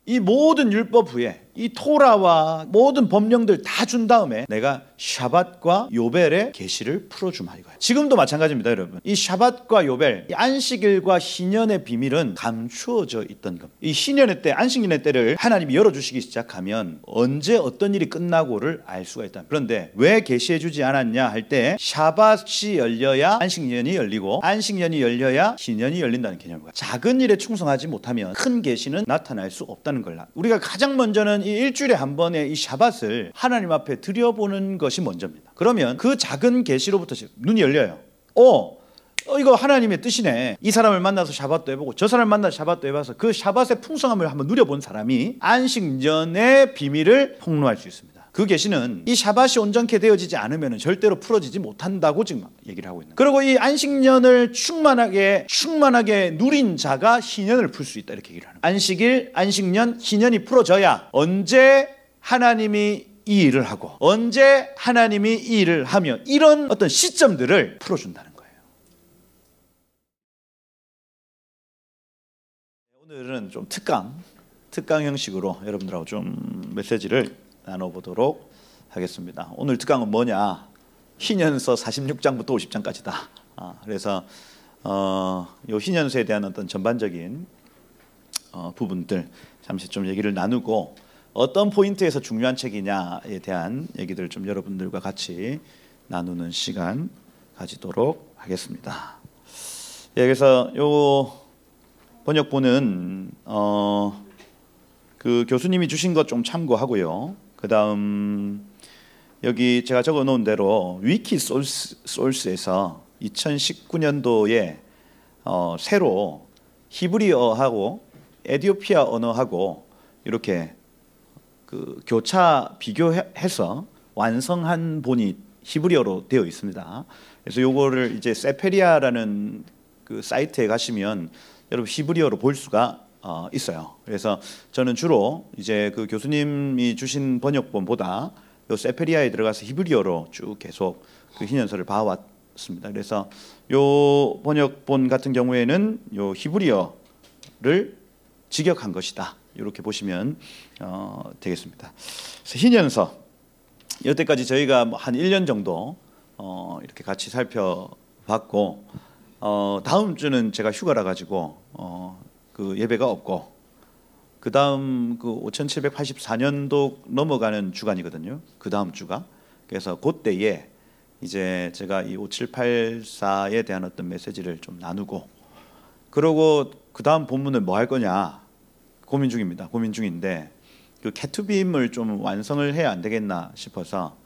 이 모든 율법 후에 이 토라와 모든 법령들 다 준 다음에 내가 샤밧과 요벨의 계시를 풀어주마 이거예요. 지금도 마찬가지입니다, 여러분. 이 샤밧과 요벨, 이 안식일과 희년의 비밀은 감추어져 있던 겁니다. 이 희년의 때, 안식년의 때를 하나님이 열어주시기 시작하면 언제 어떤 일이 끝나고를 알 수가 있다. 그런데 왜 계시해주지 않았냐 할 때 샤밧이 열려야 안식년이 열리고 안식년이 열려야 희년이 열린다는 개념입니다. 작은 일에 충성하지 못하면 큰 계시는 나타날 수 없다는 걸. 우리가 가장 먼저는 이 일주일에 한 번의 이 샤밧을 하나님 앞에 드려보는 것이 먼저입니다. 그러면 그 작은 계시로부터 눈이 열려요. 이거 하나님의 뜻이네. 이 사람을 만나서 샤밧도 해보고 저 사람을 만나서 샤밧도 해봐서 그 샤밧의 풍성함을 한번 누려본 사람이 안식년의 비밀을 폭로할 수 있습니다. 그 계시는 이 샤밧이 온전케 되어지지 않으면 절대로 풀어지지 못한다고 지금 얘기를 하고 있는 거예요. 그리고 이 안식년을 충만하게 누린 자가 희년을 풀 수 있다 이렇게 얘기를 하는 거예요. 안식일, 안식년, 희년이 풀어져야 언제 하나님이 이 일을 하고 언제 하나님이 이 일을 하며 이런 어떤 시점들을 풀어준다는 거예요. 오늘은 좀 특강 형식으로 여러분들하고 좀 메시지를 나눠보도록 하겠습니다. 오늘 특강은 뭐냐? 희년서 46장부터 50장까지다. 그래서 요 희년서에 대한 어떤 전반적인 부분들 잠시 좀 얘기를 나누고 어떤 포인트에서 중요한 책이냐에 대한 얘기들을 좀 여러분들과 같이 나누는 시간 가지도록 하겠습니다. 그래서 요 번역본은 그 교수님이 주신 것 좀 참고하고요. 그 다음 여기 제가 적어 놓은 대로 위키 소스에서 2019년도에 새로 히브리어하고 에티오피아 언어하고 이렇게 그 교차 비교해서 완성한 본이 히브리어로 되어 있습니다. 그래서 요거를 이제 세페리아라는 그 사이트에 가시면 여러분 히브리어로 볼 수가 있어요. 그래서 저는 주로 이제 그 교수님이 주신 번역본보다 요 세페리아에 들어가서 히브리어로 쭉 계속 그 희년서를 봐왔습니다. 그래서 요 번역본 같은 경우에는 요 히브리어를 직역한 것이다. 이렇게 보시면 되겠습니다. 그래서 희년서 여태까지 저희가 한 1년 정도 이렇게 같이 살펴봤고 다음 주는 제가 휴가라 가지고 그 예배가 없고 그 다음 그 5784년도 넘어가는 주간이거든요. 그 다음 주가. 그래서 그때에 이제 제가 이 5784에 대한 어떤 메시지를 좀 나누고 그러고 그 다음 본문은 뭐 할 거냐 고민 중입니다. 고민 중인데 그 케투빔을 좀 완성을 해야 안 되겠나 싶어서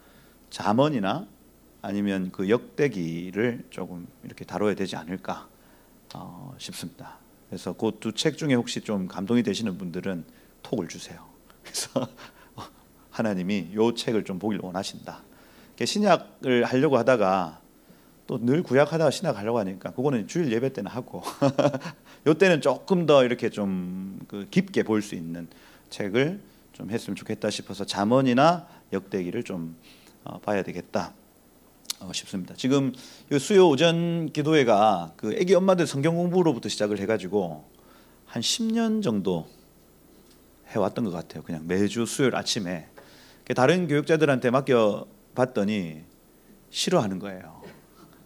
잠언이나 아니면 그 역대기를 조금 이렇게 다뤄야 되지 않을까 싶습니다. 그래서 그 두 책 중에 혹시 좀 감동이 되시는 분들은 톡을 주세요. 그래서 하나님이 요 책을 좀 보길 원하신다. 신약을 하려고 하다가 또 늘 구약하다가 신약 하려고 하니까 그거는 주일 예배 때는 하고 요 때는 조금 더 이렇게 좀 그 깊게 볼 수 있는 책을 좀 했으면 좋겠다 싶어서 잠언이나 역대기를 좀 봐야 되겠다 싶습니다. 지금 수요 오전 기도회가 그 애기 엄마들 성경 공부로부터 시작을 해가지고 한 10년 정도 해왔던 것 같아요. 그냥 매주 수요일 아침에 다른 교육자들한테 맡겨봤더니 싫어하는 거예요.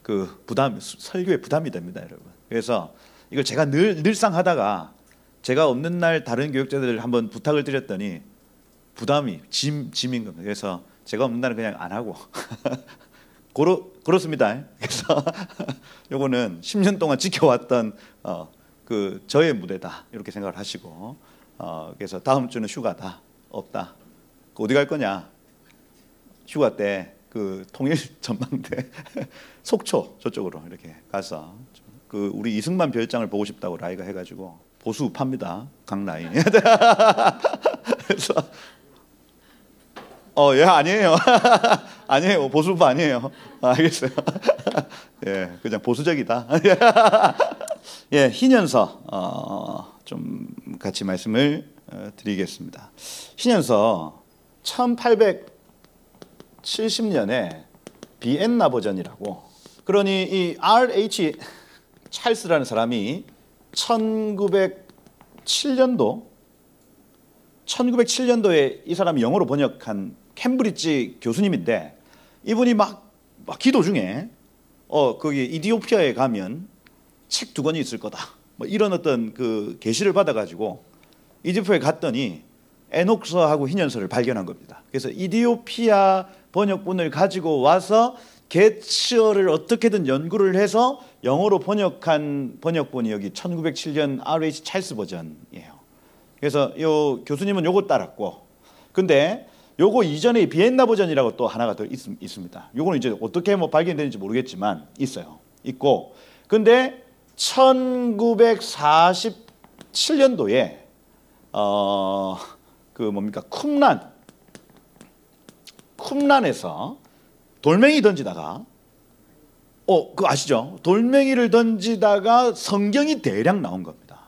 그 설교에 부담이 됩니다, 여러분. 그래서 이걸 제가 늘상 하다가 제가 없는 날 다른 교육자들 한번 부탁을 드렸더니 부담이 짐인 겁니다. 그래서 제가 없는 날은 그냥 안 하고 그렇습니다. 그래서 요거는 10년 동안 지켜왔던 그 저의 무대다 이렇게 생각을 하시고 그래서 다음 주는 휴가다 없다. 어디 갈 거냐? 휴가 때 그 통일 전망대 속초 저쪽으로 이렇게 가서 그 우리 이승만 별장을 보고 싶다고 라이가 해가지고 보수 우파입니다. 각 라인. 그래서 예 아니에요. 아니에요. 보수 우파 아니에요. 알겠어요. 예, 그냥 보수적이다. 예, 희년서 좀 같이 말씀을 드리겠습니다. 희년서 1870년에 비엔나 버전이라고. 그러니 이 R.H. 찰스라는 사람이 1907년도 1907년도에 이 사람이 영어로 번역한 캠브리지 교수님인데, 이분이 막 기도 중에 거기 이디오피아에 가면 책 2권이 있을 거다, 뭐 이런 어떤 그 계시를 받아가지고 이디오피아에 갔더니 에녹서하고 희년서를 발견한 겁니다. 그래서 이디오피아 번역본을 가지고 와서 개츠어를 어떻게든 연구를 해서 영어로 번역한 번역본이 여기 1907년 R.H. 찰스 버전이에요. 그래서 요 교수님은 요거 따랐고, 근데 요거 이전에 비엔나 버전이라고 또 하나가 더 있습니다. 요거는 이제 어떻게 뭐 발견되는지 모르겠지만 있고, 근데 1947년도에 그 뭡니까, 쿰란에서 돌멩이 던지다가 그거 아시죠? 돌멩이를 던지다가 성경이 대략 나온 겁니다.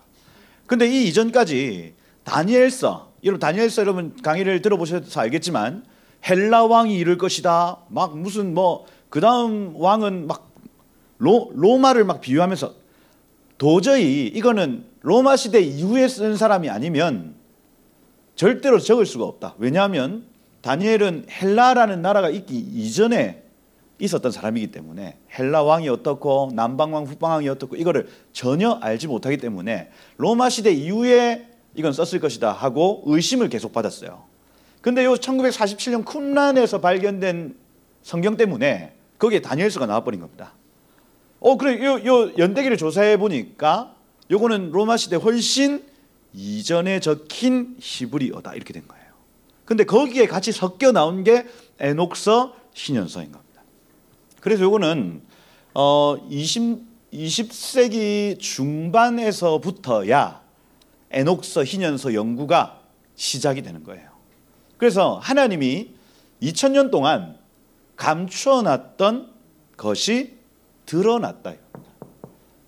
근데 이 이전까지 다니엘서, 여러분 강의를 들어보셔서 알겠지만 헬라 왕이 이룰 것이다, 막 무슨 뭐 그 다음 왕은 막 로마를 막 비유하면서, 도저히 이거는 로마 시대 이후에 쓴 사람이 아니면 절대로 적을 수가 없다. 왜냐하면 다니엘은 헬라라는 나라가 있기 이전에 있었던 사람이기 때문에 헬라 왕이 어떻고 남방왕 북방왕이 어떻고 이거를 전혀 알지 못하기 때문에 로마 시대 이후에 이건 썼을 것이다 하고 의심을 계속 받았어요. 근데 요 1947년 쿰란에서 발견된 성경 때문에 거기에 다니엘서가 나와버린 겁니다. 그래, 요 연대기를 조사해 보니까 요거는 로마 시대 훨씬 이전에 적힌 히브리어다, 이렇게 된 거예요. 근데 거기에 같이 섞여 나온 게 에녹서, 희년서인 겁니다. 그래서 요거는 20세기 중반에서부터야 에녹서, 희년서 연구가 시작이 되는 거예요. 그래서 하나님이 2000년 동안 감추어놨던 것이 드러났다.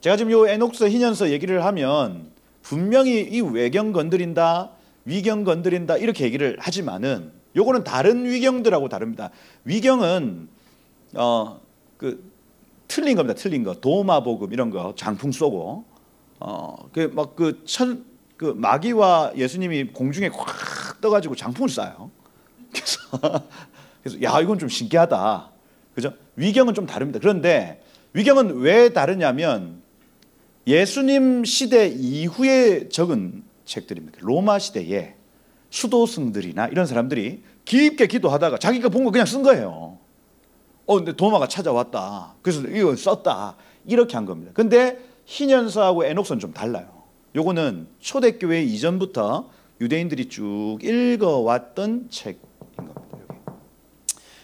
제가 지금 요 에녹서, 희년서 얘기를 하면 분명히 이 외경 건드린다, 위경 건드린다 이렇게 얘기를 하지만은 요거는 다른 위경들하고 다릅니다. 위경은 틀린 겁니다. 틀린 거. 도마복음 이런 거 장풍 쏘고 그 마귀와 예수님이 공중에 확 떠가지고 장풍을 쏴요. 그래서 야, 이건 좀 신기하다. 그죠? 위경은 좀 다릅니다. 그런데 위경은 왜 다르냐면 예수님 시대 이후에 적은 책들입니다. 로마 시대에 수도승들이나 이런 사람들이 깊게 기도하다가 자기가 본 거 그냥 쓴 거예요. 근데 도마가 찾아왔다, 그래서 이거 썼다, 이렇게 한 겁니다. 근데 희년서하고 에녹서는 좀 달라요. 요거는 초대교회 이전부터 유대인들이 쭉 읽어왔던 책인 겁니다. 여기.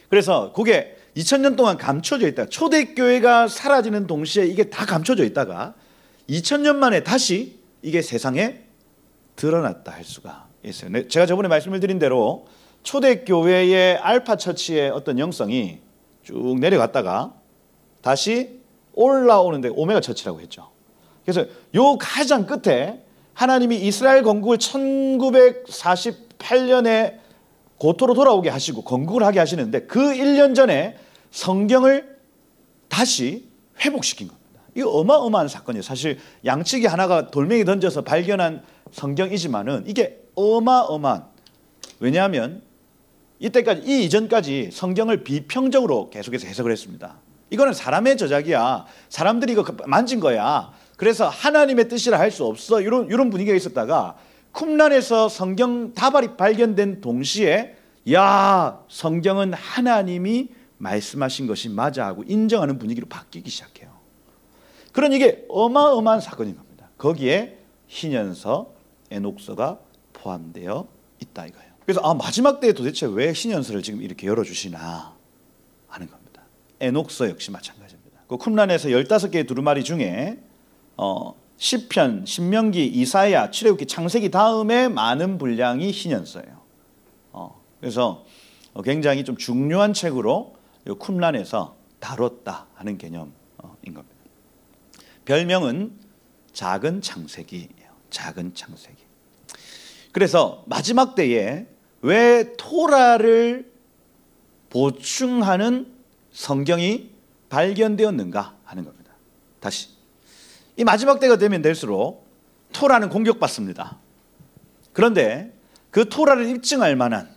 그래서 그게 2000년 동안 감춰져 있다가, 초대교회가 사라지는 동시에 이게 다 감춰져 있다가 2000년 만에 다시 이게 세상에 드러났다 할 수가 있어요. 제가 저번에 말씀을 드린 대로 초대교회의 알파 처치의 어떤 영성이 쭉 내려갔다가 다시 올라오는데 오메가 처치라고 했죠. 그래서 요 가장 끝에 하나님이 이스라엘 건국을 1948년에 고토로 돌아오게 하시고 건국을 하게 하시는데 그 1년 전에 성경을 다시 회복시킨 겁니다. 이거 어마어마한 사건이에요. 사실 양측이 하나가 돌멩이 던져서 발견한 성경이지만은 이게 어마어마한, 왜냐하면 이때까지, 이 이전까지 성경을 비평적으로 계속해서 해석을 했습니다. 이거는 사람의 저작이야, 사람들이 이거 만진 거야, 그래서 하나님의 뜻이라 할 수 없어, 이런 분위기가 있었다가 쿰란에서 성경 다발이 발견된 동시에 야, 성경은 하나님이 말씀하신 것이 맞아 하고 인정하는 분위기로 바뀌기 시작해요. 그런 이게 어마어마한 사건인 겁니다. 거기에 희년서, 에녹서가 포함되어 있다 이거예요. 그래서 마지막 때에 도대체 왜 희년서를 지금 이렇게 열어주시나 하는 겁니다. 에녹서 역시 마찬가지입니다. 그 쿰란에서 15개의 두루마리 중에 시편, 신명기, 이사야, 출애굽기, 창세기 다음에 많은 분량이 희년서예요. 그래서 굉장히 좀 중요한 책으로 쿰란에서 다뤘다 하는 개념인 겁니다. 별명은 작은 창세기예요. 작은 창세기. 그래서 마지막 때에 왜 토라를 보충하는 성경이 발견되었는가 하는 겁니다. 다시, 이 마지막 때가 되면 될수록 토라는 공격받습니다. 그런데 그 토라를 입증할 만한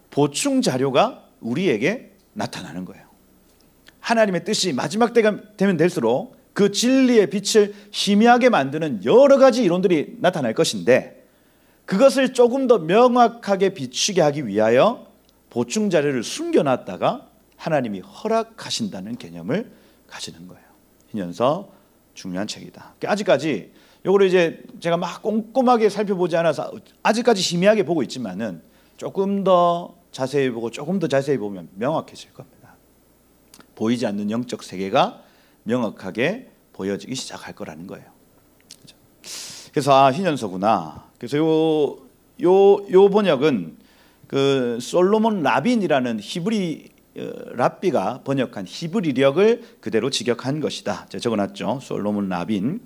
보충 자료가 우리에게 나타나는 거예요. 하나님의 뜻이 마지막 때가 되면 될수록 그 진리의 빛을 희미하게 만드는 여러 가지 이론들이 나타날 것인데, 그것을 조금 더 명확하게 비추게 하기 위하여 보충 자료를 숨겨놨다가 하나님이 허락하신다는 개념을 가지는 거예요. 신현서 중요한 책이다. 아직까지 요거를 이제 제가 막 꼼꼼하게 살펴보지 않아서 아직까지 희미하게 보고 있지만은 조금 더 자세히 보고 조금 더 자세히 보면 명확해질 겁니다. 보이지 않는 영적 세계가 명확하게 보여지기 시작할 거라는 거예요. 그래서 희년서구나. 그래서 요 번역은 그 솔로몬 라빈이라는 히브리 랍비가 번역한 히브리력을 그대로 직역한 것이다. 제가 적어놨죠. 솔로몬 라빈.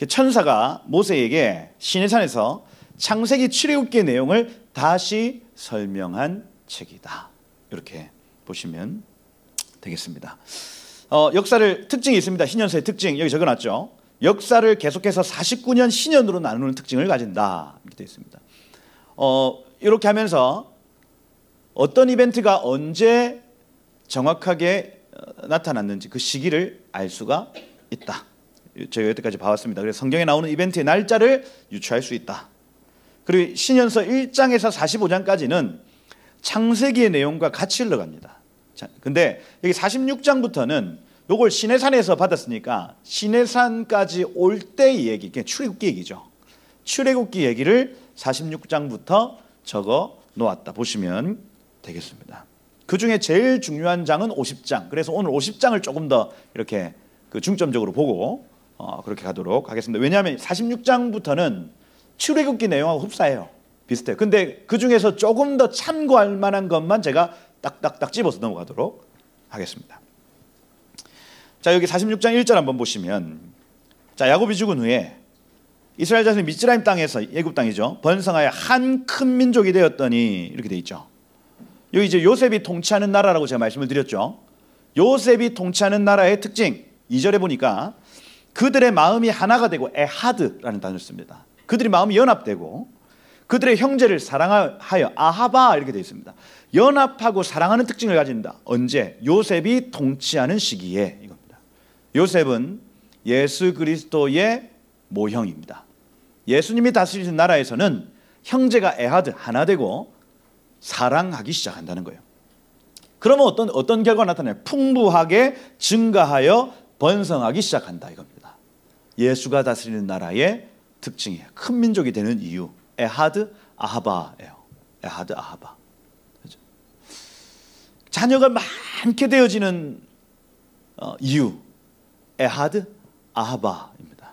천사가 모세에게 시내산에서 창세기 출애굽기의 내용을 다시 설명한 책이다. 이렇게 보시면 되겠습니다. 역사를 특징이 있습니다. 신년서의 특징 여기 적어놨죠. 역사를 계속해서 49년 신년으로 나누는 특징을 가진다. 이렇게 되어 있습니다. 이렇게 하면서 어떤 이벤트가 언제 정확하게 나타났는지 그 시기를 알 수가 있다. 저희가 여태까지 봐왔습니다. 그래서 성경에 나오는 이벤트의 날짜를 유추할 수 있다. 그리고 신년서 1장에서 45장까지는 창세기의 내용과 같이 흘러갑니다. 근데 여기 46장부터는 요걸 시내산에서 받았으니까 시내산까지 올 때의 얘기, 출애굽기 얘기죠. 출애굽기 얘기를 46장부터 적어 놓았다 보시면 되겠습니다. 그 중에 제일 중요한 장은 50장. 그래서 오늘 50장을 조금 더 이렇게 중점적으로 보고 그렇게 가도록 하겠습니다. 왜냐하면 46장부터는 출애굽기 내용하고 흡사해요. 비슷해요. 근데 그 중에서 조금 더 참고할 만한 것만 제가 딱딱딱 집어서 넘어가도록 하겠습니다. 자, 여기 46장 1절 한번 보시면, 자, 야곱이 죽은 후에 이스라엘 자손이 미스라임 땅에서, 애굽 땅이죠, 번성하여 한 큰 민족이 되었더니 이렇게 돼 있죠. 여기 이제 요셉이 통치하는 나라라고 제가 말씀을 드렸죠. 요셉이 통치하는 나라의 특징 2절에 보니까 그들의 마음이 하나가 되고, 에하드라는 단어를 씁니다. 그들의 마음이 연합되고 그들의 형제를 사랑하여, 아하바 이렇게 되어 있습니다. 연합하고 사랑하는 특징을 가진다. 언제? 요셉이 통치하는 시기에 이겁니다. 요셉은 예수 그리스도의 모형입니다. 예수님이 다스리는 나라에서는 형제가 에하드 하나 되고 사랑하기 시작한다는 거예요. 그러면 어떤 결과가 나타나요? 풍부하게 증가하여 번성하기 시작한다 이겁니다. 예수가 다스리는 나라의 특징이에요. 큰 민족이 되는 이유, 에하드 아하바예요. 에하드 아하바. 그렇죠? 자녀가 많게 되어지는 이유, 에하드 아하바입니다.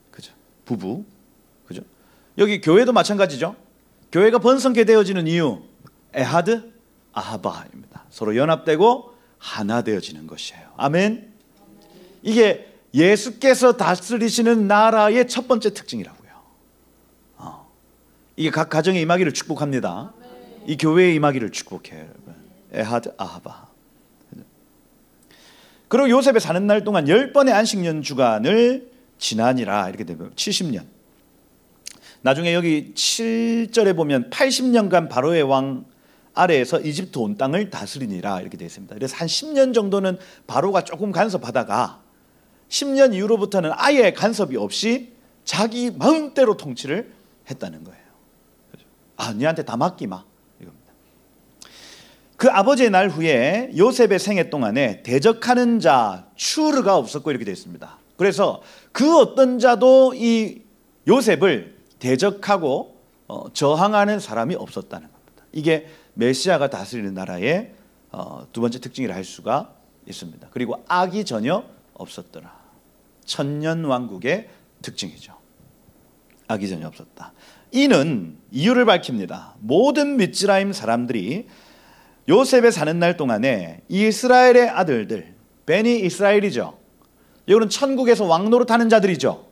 그죠? 부부. 그죠? 여기 교회도 마찬가지죠. 교회가 번성케 되어지는 이유, 에하드 아하바입니다. 서로 연합되고 하나 되어지는 것이에요. 아멘. 이게 예수께서 다스리시는 나라의 첫 번째 특징이라고요. 이게 각 가정에 임하기를 축복합니다. 이 교회에 임하기를 축복해요, 여러분. 에하드 아하바. 그리고 요셉의 사는 날 동안 10번의 안식년 주간을 지나니라 이렇게 되면 70년. 나중에 여기 7절에 보면 80년간 바로의 왕 아래에서 이집트 온 땅을 다스리니라 이렇게 되어 있습니다. 그래서 한 10년 정도는 바로가 조금 간섭하다가 10년 이후로부터는 아예 간섭이 없이 자기 마음대로 통치를 했다는 거예요. 니한테 다 맡기마 이겁니다. 그 아버지의 날 후에 요셉의 생애 동안에 대적하는 자 추르가 없었고 이렇게 되어 있습니다. 그래서 그 어떤 자도 이 요셉을 대적하고 저항하는 사람이 없었다는 겁니다. 이게 메시아가 다스리는 나라의 두 번째 특징이라 할 수가 있습니다. 그리고 악이 전혀 없었더라. 천년 왕국의 특징이죠. 악이 전혀 없었다. 이는 이유를 밝힙니다. 모든 미즈라임 사람들이 요셉의 사는 날 동안에 이스라엘의 아들들, 베니 이스라엘이죠. 이거는 천국에서 왕노릇하는 자들이죠.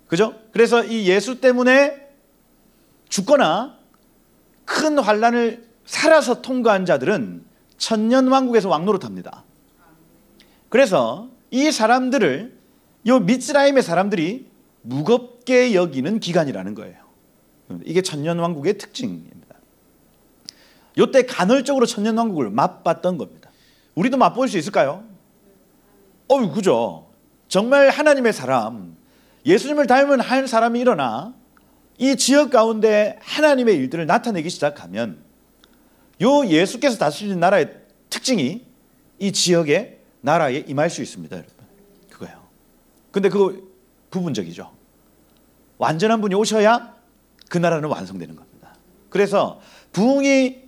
그죠? 그래서 이 예수 때문에 죽거나 큰 환난을 살아서 통과한 자들은 천년 왕국에서 왕노릇합니다. 그래서 이 사람들을 이 미즈라임의 사람들이 무겁게 여기는 기간이라는 거예요. 이게 천년왕국의 특징입니다. 이때 간헐적으로 천년왕국을 맛봤던 겁니다. 우리도 맛볼 수 있을까요? 그죠. 정말 하나님의 사람, 예수님을 닮은 한 사람이 일어나 이 지역 가운데 하나님의 일들을 나타내기 시작하면 요 예수께서 다스리는 나라의 특징이 이 지역의 나라에 임할 수 있습니다, 여러분. 그거예요. 근데 그거 부분적이죠. 완전한 분이 오셔야 그 나라는 완성되는 겁니다. 그래서 부흥이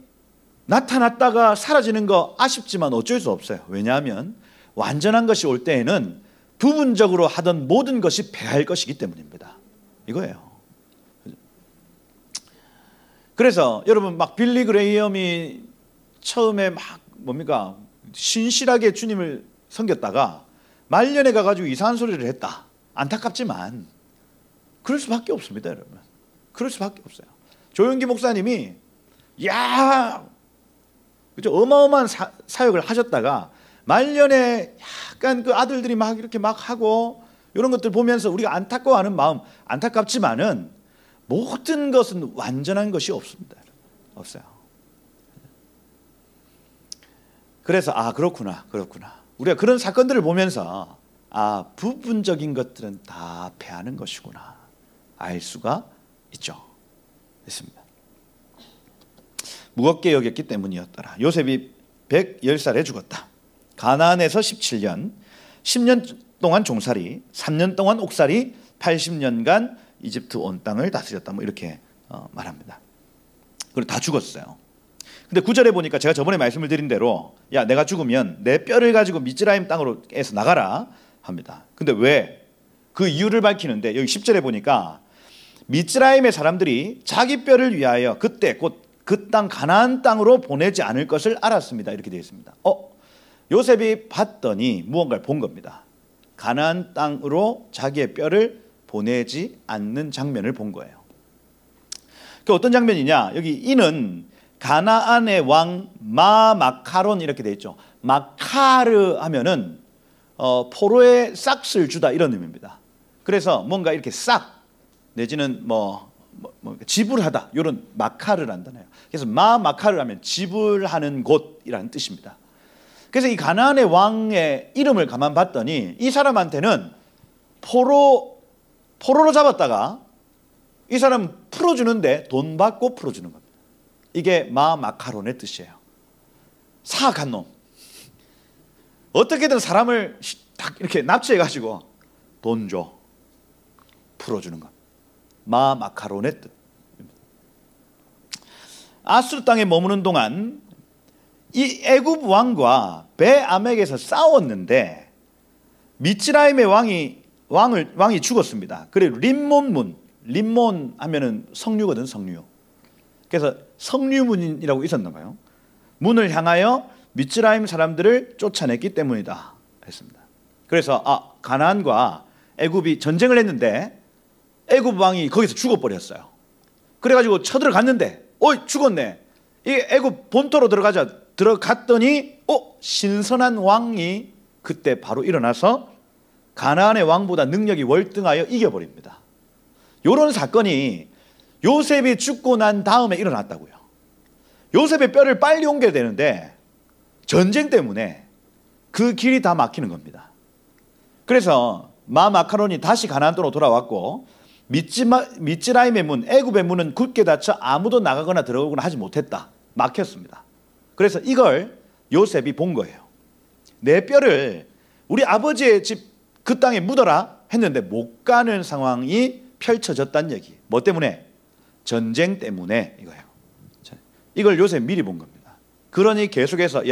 나타났다가 사라지는 거 아쉽지만 어쩔 수 없어요. 왜냐하면 완전한 것이 올 때에는 부분적으로 하던 모든 것이 패할 것이기 때문입니다. 이거예요. 그래서 여러분 막 빌리 그레이엄이 처음에 막 뭡니까 신실하게 주님을 섬겼다가 말년에 가가지고 이상한 소리를 했다. 안타깝지만 그럴 수밖에 없습니다, 여러분. 그럴 수밖에 없어요. 조용기 목사님이 그죠? 어마어마한 사역을 하셨다가 말년에 약간 그 아들들이 막 이렇게 막 하고 이런 것들 보면서 우리가 안타까워하는 마음, 안타깝지만은 모든 것은 완전한 것이 없습니다. 없어요. 그래서 그렇구나. 우리가 그런 사건들을 보면서 부분적인 것들은 다 패하는 것이구나 알 수가 있죠. 있습니다. 무겁게 여겼기 때문이었더라. 요셉이 110살에 죽었다. 가나안에서 17년, 10년 동안 종살이, 3년 동안 옥살이, 80년간 이집트 온 땅을 다스렸다. 뭐 이렇게 말합니다. 그리고 다 죽었어요. 근데 9절에 보니까 제가 저번에 말씀을 드린 대로 내가 죽으면 내 뼈를 가지고 미즈라임 땅으로 해서 나가라 합니다. 근데 왜? 그 이유를 밝히는데 여기 10절에 보니까 미즈라임의 사람들이 자기 뼈를 위하여 그때 곧 그 땅 가나안 땅으로 보내지 않을 것을 알았습니다. 이렇게 되어 있습니다. 요셉이 봤더니 무언가를 본 겁니다. 가나안 땅으로 자기의 뼈를 보내지 않는 장면을 본 거예요. 그 어떤 장면이냐? 여기 이는 가나안의 왕 마마카론 이렇게 되어 있죠. 마카르 하면은 포로의 싹을 주다 이런 의미입니다. 그래서 뭔가 이렇게 싹 내지는 지불하다 이런 마카르란 단어예요. 그래서 마마카르 하면 지불하는 곳이라는 뜻입니다. 그래서 이 가나안의 왕의 이름을 가만 봤더니 이 사람한테는 포로로 잡았다가 이 사람 풀어주는데 돈 받고 풀어주는 겁니다. 이게 마마카론의 뜻이에요. 사악한 놈. 어떻게든 사람을 딱 이렇게 납치해가지고 돈 줘. 풀어주는 것. 마마카론의 뜻. 아수르 땅에 머무는 동안 이 애굽 왕과 베아멕에서 싸웠는데 미츠라임의 왕이 죽었습니다. 그리고 림몬 하면은 성류거든, 성류. 그래서 성류문이라고 있었나 봐요. 문을 향하여 미츠라임 사람들을 쫓아냈기 때문이다 했습니다. 그래서 가나안과 애굽이 전쟁을 했는데 애굽 왕이 거기서 죽어버렸어요. 그래가지고 쳐들어갔는데 죽었네. 이 애굽 본토로 들어갔더니 신선한 왕이 그때 바로 일어나서 가나안의 왕보다 능력이 월등하여 이겨버립니다. 이런 사건이 요셉이 죽고 난 다음에 일어났다고요. 요셉의 뼈를 빨리 옮겨야 되는데 전쟁 때문에 그 길이 다 막히는 겁니다. 그래서 마마카론이 다시 가나안 땅으로 돌아왔고 미츠라임의 문, 애굽의 문은 굳게 닫혀 아무도 나가거나 들어오거나 하지 못했다. 막혔습니다. 그래서 이걸 요셉이 본 거예요. 내 뼈를 우리 아버지의 집 그 땅에 묻어라 했는데 못 가는 상황이 펼쳐졌다는 얘기. 뭐 때문에? 전쟁 때문에 이거예요. 이걸 요셉 미리 본 겁니다. 그러니 계속해서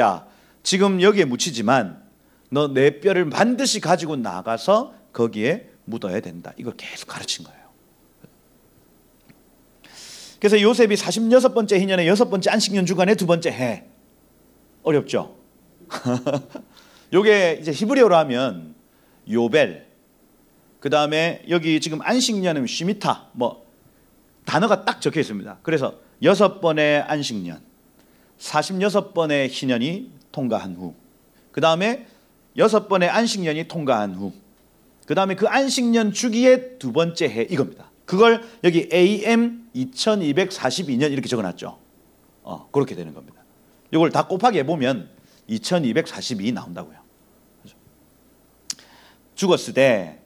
지금 여기에 묻히지만 너 내 뼈를 반드시 가지고 나가서 거기에 묻어야 된다. 이걸 계속 가르친 거예요. 그래서 요셉이 46번째 희년의 6번째 안식년 주간의 2번째 해. 어렵죠? 요게 이제 히브리어로 하면 요벨, 그 다음에 여기 지금 안식년은 쉬미타, 단어가 딱 적혀 있습니다. 그래서 6번의 안식년, 46번의 희년이 통과한 후, 그 다음에 6번의 안식년이 통과한 후, 그 다음에 그 안식년 주기의 2번째 해, 이겁니다. 그걸 여기 AM 2242년 이렇게 적어놨죠. 그렇게 되는 겁니다. 이걸 다 곱하기 해보면 2242 나온다고요. 죽었을 때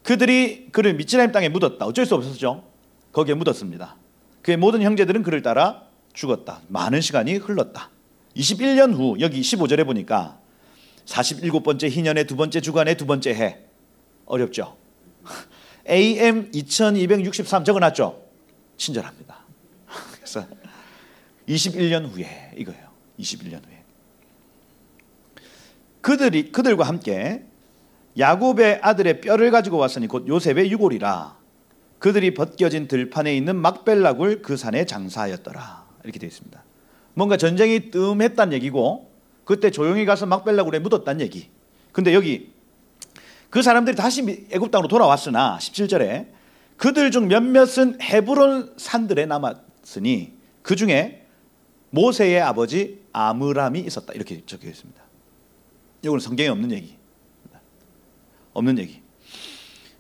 그들이 그를 미츠라임 땅에 묻었다. 어쩔 수 없었죠. 거기에 묻었습니다. 그의 모든 형제들은 그를 따라 죽었다. 많은 시간이 흘렀다. 21년 후 여기 15절에 보니까 47번째 희년의 두 번째 주간의 두 번째 해. 어렵죠. AM 2263 적어놨죠. 친절합니다. 그래서 21년 후에 이거예요. 21년 후에 그들과 함께 야곱의 아들의 뼈를 가지고 왔으니 곧 요셉의 유골이라. 그들이 벗겨진 들판에 있는 막벨라굴 그 산에 장사하였더라. 이렇게 되어 있습니다. 뭔가 전쟁이 뜸했다는 얘기고 그때 조용히 가서 막벨라굴에 묻었다는 얘기. 근데 여기 그 사람들이 다시 애굽 땅으로 돌아왔으나 17절에 그들 중 몇몇은 헤브론 산들에 남았으니 그 중에 모세의 아버지 아므람이 있었다. 이렇게 적혀 있습니다. 이거는 성경에 없는 얘기. 없는 얘기.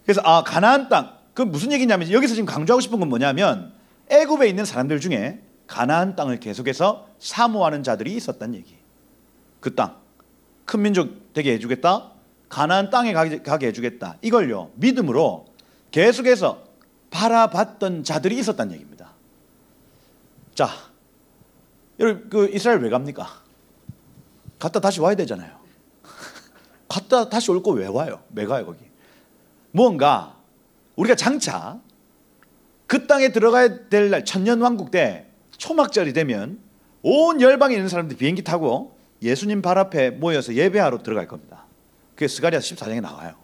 그래서 가나안 땅, 그 무슨 얘기냐면 여기서 지금 강조하고 싶은 건 뭐냐면 애굽에 있는 사람들 중에 가나안 땅을 계속해서 사모하는 자들이 있었다는 얘기. 그 땅, 큰 민족 되게 해주겠다. 가나안 땅에 가게 해주겠다. 이걸요 믿음으로 계속해서 바라봤던 자들이 있었다는 얘기입니다. 자, 여러분 그 이스라엘 왜 갑니까? 갔다 다시 와야 되잖아요. 갔다 다시 올 거 왜 와요? 왜 가요 거기? 뭔가 우리가 장차 그 땅에 들어가야 될 날 천년왕국 때 초막절이 되면 온 열방에 있는 사람들이 비행기 타고 예수님 발 앞에 모여서 예배하러 들어갈 겁니다. 그게 스가랴서 14장에 나와요.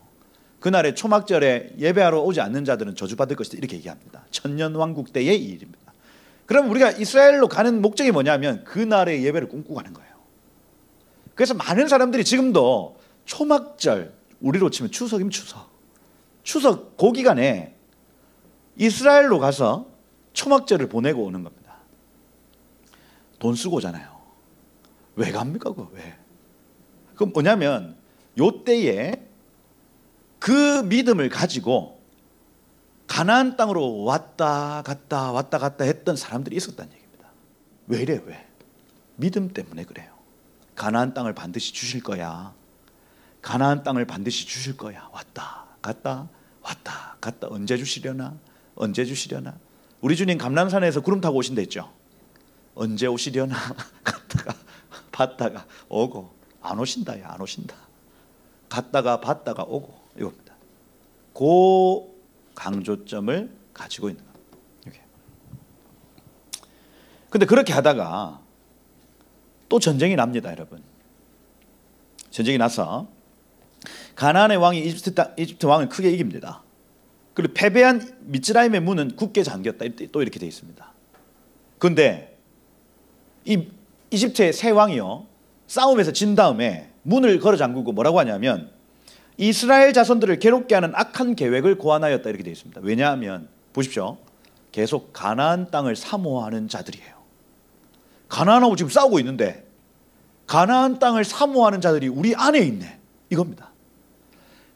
그날에 초막절에 예배하러 오지 않는 자들은 저주받을 것이다. 이렇게 얘기합니다. 천년왕국 때의 일입니다. 그럼 우리가 이스라엘로 가는 목적이 뭐냐면 그날의 예배를 꿈꾸고 가는 거예요. 그래서 많은 사람들이 지금도 초막절, 우리로 치면 추석이면 추석 그 기간에 이스라엘로 가서 초막절을 보내고 오는 겁니다. 돈 쓰고 오잖아요. 왜 갑니까? 그거 왜? 그건 뭐냐면 요때에 그 믿음을 가지고 가나안 땅으로 왔다 갔다 했던 사람들이 있었다는 얘기입니다. 왜 이래요? 왜? 믿음 때문에 그래요. 가나안 땅을 반드시 주실 거야. 가나안 땅을 반드시 주실 거야. 왔다 갔다 언제 주시려나? 우리 주님 감람산에서 구름 타고 오신다 했죠. 언제 오시려나? 갔다가 봤다가 오고 안 오신다. 갔다가 봤다가 오고 이겁니다. 그 강조점을 가지고 있는 겁니다. 근데 그렇게 하다가 또 전쟁이 납니다, 여러분. 전쟁이 나서 가나안의 왕이 이집트 왕을 크게 이깁니다. 그리고 패배한 미츠라임의 문은 굳게 잠겼다. 또 이렇게 되어 있습니다. 그런데 이 이집트의 새 왕이요 싸움에서 진 다음에 문을 걸어 잠그고 뭐라고 하냐면 이스라엘 자손들을 괴롭게 하는 악한 계획을 고안하였다. 이렇게 되어 있습니다. 왜냐하면 보십시오. 계속 가나안 땅을 사모하는 자들이에요. 가나안하고 지금 싸우고 있는데 가나안 땅을 사모하는 자들이 우리 안에 있네. 이겁니다.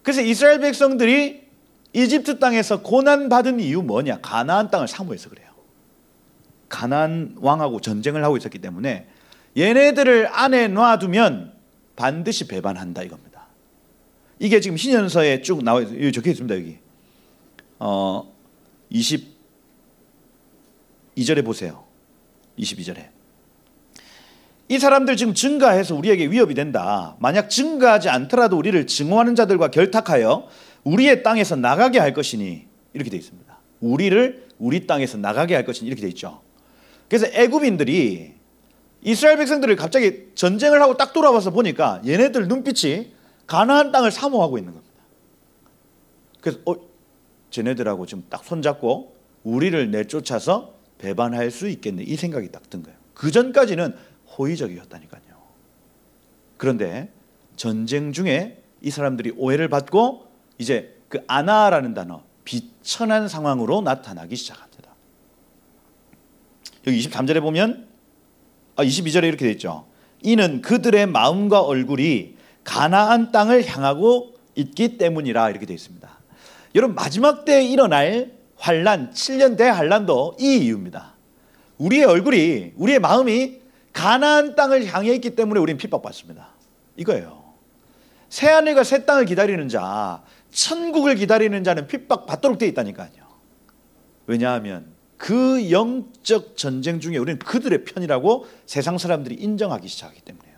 그래서 이스라엘 백성들이 이집트 땅에서 고난받은 이유 뭐냐? 가나안 땅을 사모해서 그래요. 가나안 왕하고 전쟁을 하고 있었기 때문에 얘네들을 안에 놔두면 반드시 배반한다 이겁니다. 이게 지금 신현서에 쭉 나와 여기 적혀 있습니다. 여기 22절에 보세요. 22절에 이 사람들 지금 증가해서 우리에게 위협이 된다. 만약 증가하지 않더라도 우리를 증오하는 자들과 결탁하여 우리의 땅에서 나가게 할 것이니 이렇게 되어 있습니다. 우리를 우리 땅에서 나가게 할 것이니 이렇게 되어 있죠. 그래서 애굽인들이 이스라엘 백성들을 갑자기 전쟁을 하고 딱 돌아와서 보니까 얘네들 눈빛이 가나안 땅을 사모하고 있는 겁니다. 그래서 쟤네들하고 지금 딱 손잡고 우리를 내쫓아서 배반할 수 있겠네 이 생각이 딱 든 거예요. 그 전까지는 호의적이었다니까요. 그런데 전쟁 중에 이 사람들이 오해를 받고 이제 그 아나라는 단어 비천한 상황으로 나타나기 시작합니다. 여기 23절에 보면 22절에 이렇게 되어 있죠. 이는 그들의 마음과 얼굴이 가나안 땅을 향하고 있기 때문이라 이렇게 되어 있습니다. 여러분 마지막 때에 일어날 환란, 7년 대환란도 이 이유입니다. 우리의 얼굴이, 우리의 마음이 가나안 땅을 향해 있기 때문에 우리는 핍박받습니다. 이거예요. 새하늘과 새 땅을 기다리는 자, 천국을 기다리는 자는 핍박받도록 되어 있다니까요. 왜냐하면 그 영적 전쟁 중에 우리는 그들의 편이라고 세상 사람들이 인정하기 시작하기 때문에요.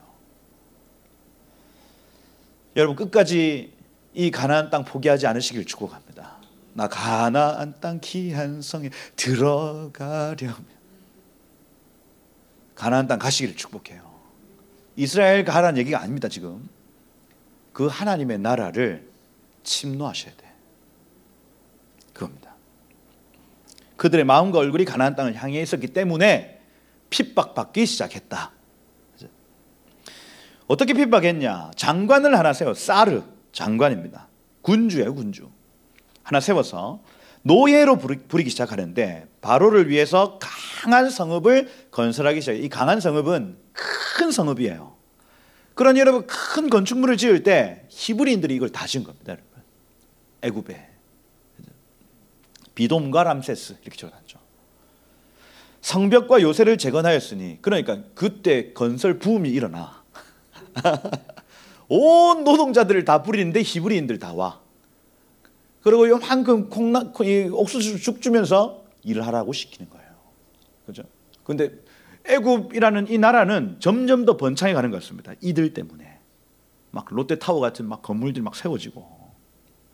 여러분, 끝까지 이 가나안 땅 포기하지 않으시길 축복합니다. 나 가나안 땅 귀한 성에 들어가려면 가나안 땅 가시기를 축복해요. 이스라엘 가라는 얘기가 아닙니다. 지금 그 하나님의 나라를 침노하셔야 돼. 그겁니다. 그들의 마음과 얼굴이 가나안 땅을 향해 있었기 때문에 핍박받기 시작했다. 어떻게 핍박했냐? 장관을 하나 세워, 사르 장관입니다. 군주예요, 군주. 하나 세워서 노예로 부리기 시작하는데 바로를 위해서 강한 성읍을 건설하기 시작해요. 이 강한 성읍은 큰 성읍이에요. 그러니 여러분, 큰 건축물을 지을 때 히브리인들이 이걸 다 지은 겁니다. 여러분, 애굽에 비돔과 람세스 이렇게 적어놨죠. 성벽과 요새를 재건하였으니, 그러니까 그때 건설 붐이 일어나. 온 노동자들을 다 부리는데 히브리인들 다 와. 그리고 요만큼 옥수수 죽 주면서 일을 하라고 시키는 거예요. 그죠? 근데 애굽이라는 이 나라는 점점 더 번창해 가는 것 같습니다. 이들 때문에. 막 롯데타워 같은 막 건물들이 막 세워지고.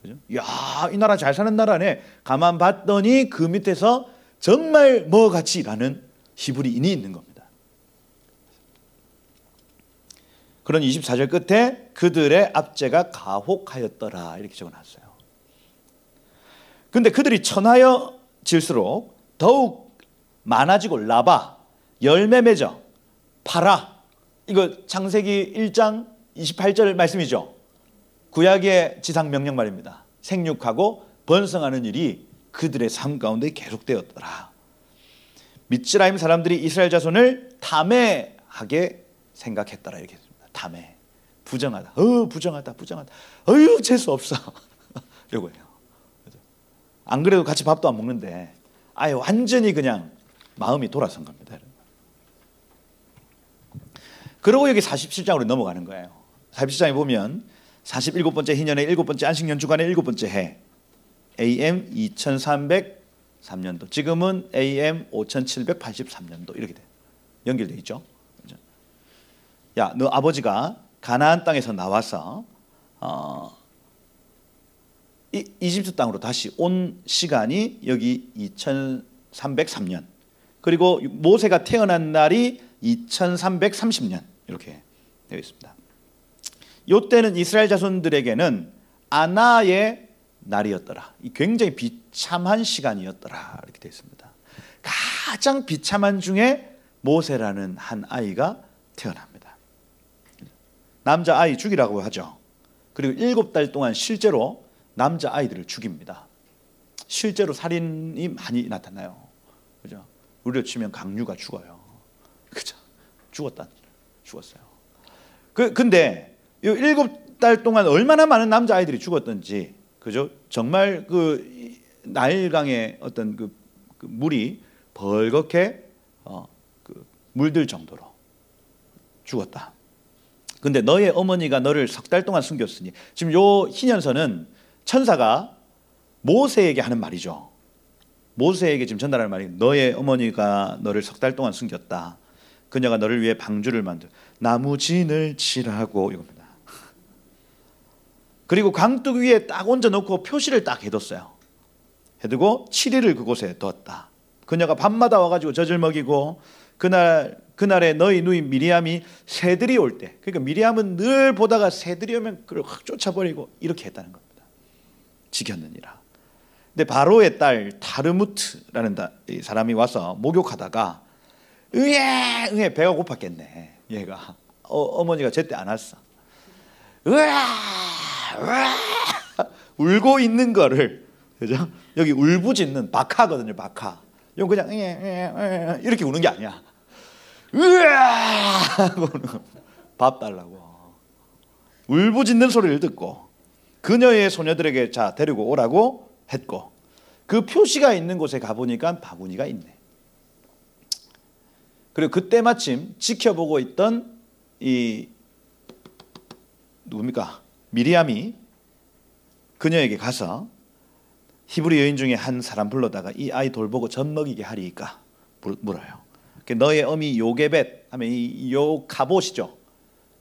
그죠? 야, 이 나라 잘 사는 나라네. 가만 봤더니 그 밑에서 정말 뭐 같이 일하는 히브리인이 있는 겁니다. 그런 24절 끝에 그들의 압제가 가혹하였더라 이렇게 적어놨어요. 근데 그들이 천하여질수록 더욱 많아지고, 라바, 열매 맺어, 팔아. 이거 창세기 1장 28절 말씀이죠. 구약의 지상 명령 말입니다. 생육하고 번성하는 일이 그들의 삶 가운데 계속되었더라. 미츠라임 사람들이 이스라엘 자손을 담회하게 생각했더라 이렇게 했습니다. 담회, 부정하다, 부정하다, 어휴 재수 없어. 이거예요. 안 그래도 같이 밥도 안 먹는데 아예 완전히 그냥 마음이 돌아선 겁니다. 그리고 여기 47장으로 넘어가는 거예요. 47장에 보면 47번째 희년의 7번째 안식년 주간의 7번째 해, AM 2303년도, 지금은 AM 5783년도 이렇게 연결되어 있죠. 야, 너 아버지가 가나안 땅에서 나와서 이집트 땅으로 다시 온 시간이 여기 2303년, 그리고 모세가 태어난 날이 2330년 이렇게 되어 있습니다. 이때는 이스라엘 자손들에게는 아나의 날이었더라. 굉장히 비참한 시간이었더라 이렇게 되어 있습니다. 가장 비참한 중에 모세라는 한 아이가 태어납니다. 남자아이 죽이라고 하죠. 그리고 7달 동안 실제로 남자아이들을 죽입니다. 실제로 살인이 많이 나타나요. 그죠? 우리로 치면 강류가 죽어요. 그죠? 죽었어요. 근데 이 7달 동안 얼마나 많은 남자아이들이 죽었던지, 그죠? 정말 그 나일강의 어떤 그 물이 벌겋게 물들 정도로 죽었다. 근데 너의 어머니가 너를 3달 동안 숨겼으니, 지금 요 희년서는 천사가 모세에게 하는 말이죠. 모세에게 지금 전달하는 말이, 너의 어머니가 너를 3달 동안 숨겼다. 그녀가 너를 위해 방주를 만들 나무 진을 치라고, 이겁니다. 그리고 강둑 위에 딱 얹어놓고 표시를 딱 해뒀어요. 해두고 7일을 그곳에 뒀다. 그녀가 밤마다 와가지고 젖을 먹이고, 그날에 너희 누이 미리암이 새들이 올 때, 그러니까 미리암은 늘 보다가 새들이 오면 그걸 확 쫓아버리고 이렇게 했다는 겁니다. 지켰느니라. 근데 바로의 딸 타르무트라는 사람이 와서 목욕하다가 응애 배가 고팠겠네. 얘가 어머니가 제때 안 왔어. 울고 있는 거를, 그죠? 여기 울부짖는 박하거든요. 박하. 이건 그냥 이렇게 우는 게 아니야. 밥 달라고 울부짖는 소리를 듣고 그녀의 소녀들에게 자 데리고 오라고 했고, 그 표시가 있는 곳에 가보니까 바구니가 있네. 그리고 그때 마침 지켜보고 있던 이 누굽니까? 미리암이 그녀에게 가서 히브리 여인 중에 한 사람 불러다가 이 아이 돌보고 젖 먹이게 하리이까 물어요. 너의 어미 요게벳 하면 이 요카봇이죠.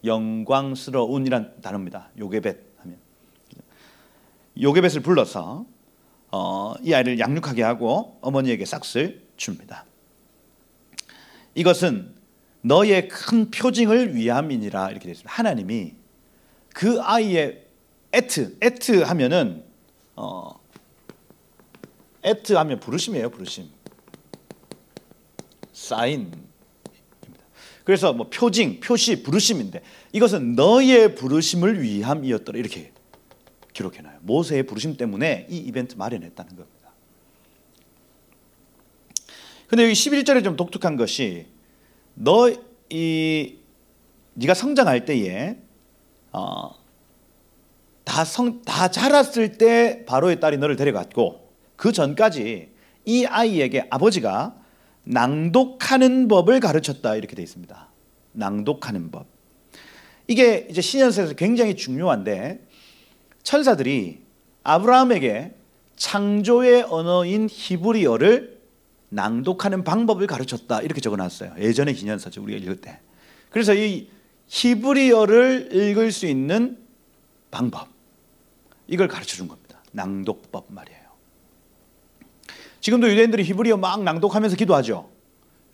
영광스러운이란 단어입니다. 요게벳 하면 요게벳을 불러서 이 아이를 양육하게 하고 어머니에게 싹쓸 줍니다. 이것은 너의 큰 표징을 위함이니라 이렇게 되어 있습니다. 하나님이 그 아이의 에트 하면은 에트 하면 부르심이에요. 부르심. 사인입니다. 그래서 뭐 표징, 표시, 부르심인데 이것은 너의 부르심을 위함이었더라 이렇게 기록해놔요. 모세의 부르심 때문에 이 이벤트 마련했다는 겁니다. 근데 여기 11절에 좀 독특한 것이 네가 성장할 때에 다 자랐을 때 바로의 딸이 너를 데려갔고 그 전까지 이 아이에게 아버지가 낭독하는 법을 가르쳤다 이렇게 되어 있습니다. 낭독하는 법. 이게 이제 신약에서 굉장히 중요한데 천사들이 아브라함에게 창조의 언어인 히브리어를 낭독하는 방법을 가르쳤다 이렇게 적어놨어요. 예전의 기념서죠. 우리가 읽을 때. 그래서 이 히브리어를 읽을 수 있는 방법 이걸 가르쳐준 겁니다. 낭독법 말이에요. 지금도 유대인들이 히브리어 막 낭독하면서 기도하죠.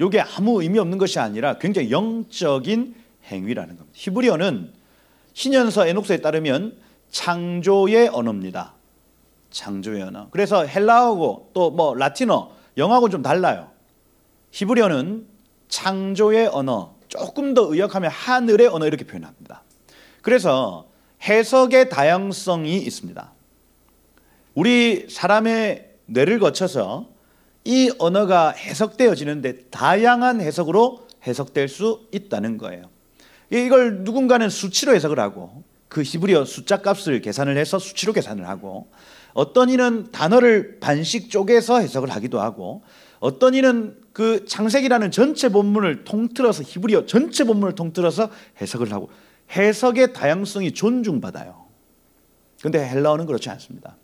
이게 아무 의미 없는 것이 아니라 굉장히 영적인 행위라는 겁니다. 히브리어는 신연서 에녹서에 따르면 창조의 언어입니다. 창조의 언어. 그래서 헬라어고 또 뭐 라틴어, 영어하고는 좀 달라요. 히브리어는 창조의 언어, 조금 더 의역하면 하늘의 언어 이렇게 표현합니다. 그래서 해석의 다양성이 있습니다. 우리 사람의 뇌를 거쳐서 이 언어가 해석되어지는데 다양한 해석으로 해석될 수 있다는 거예요. 이걸 누군가는 수치로 해석을 하고 그 히브리어 숫자 값을 계산을 해서 수치로 계산을 하고 어떤 이는 단어를 반씩 쪼개서 해석을 하기도 하고 어떤 이는 그 창세기라는 전체 본문을 통틀어서 히브리어 전체 본문을 통틀어서 해석을 하고 해석의 다양성이 존중받아요. 그런데 헬라어는 그렇지 않습니다.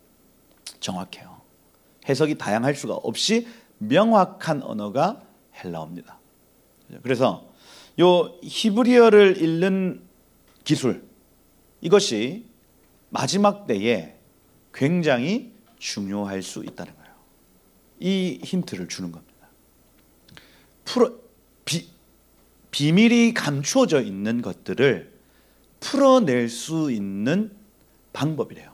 정확해요. 해석이 다양할 수가 없이 명확한 언어가 헬라어입니다. 그래서 요 히브리어를 읽는 기술 이것이 마지막 때에 굉장히 중요할 수 있다는 거예요. 이 힌트를 주는 겁니다. 비밀이 감추어져 있는 것들을 풀어낼 수 있는 방법이래요.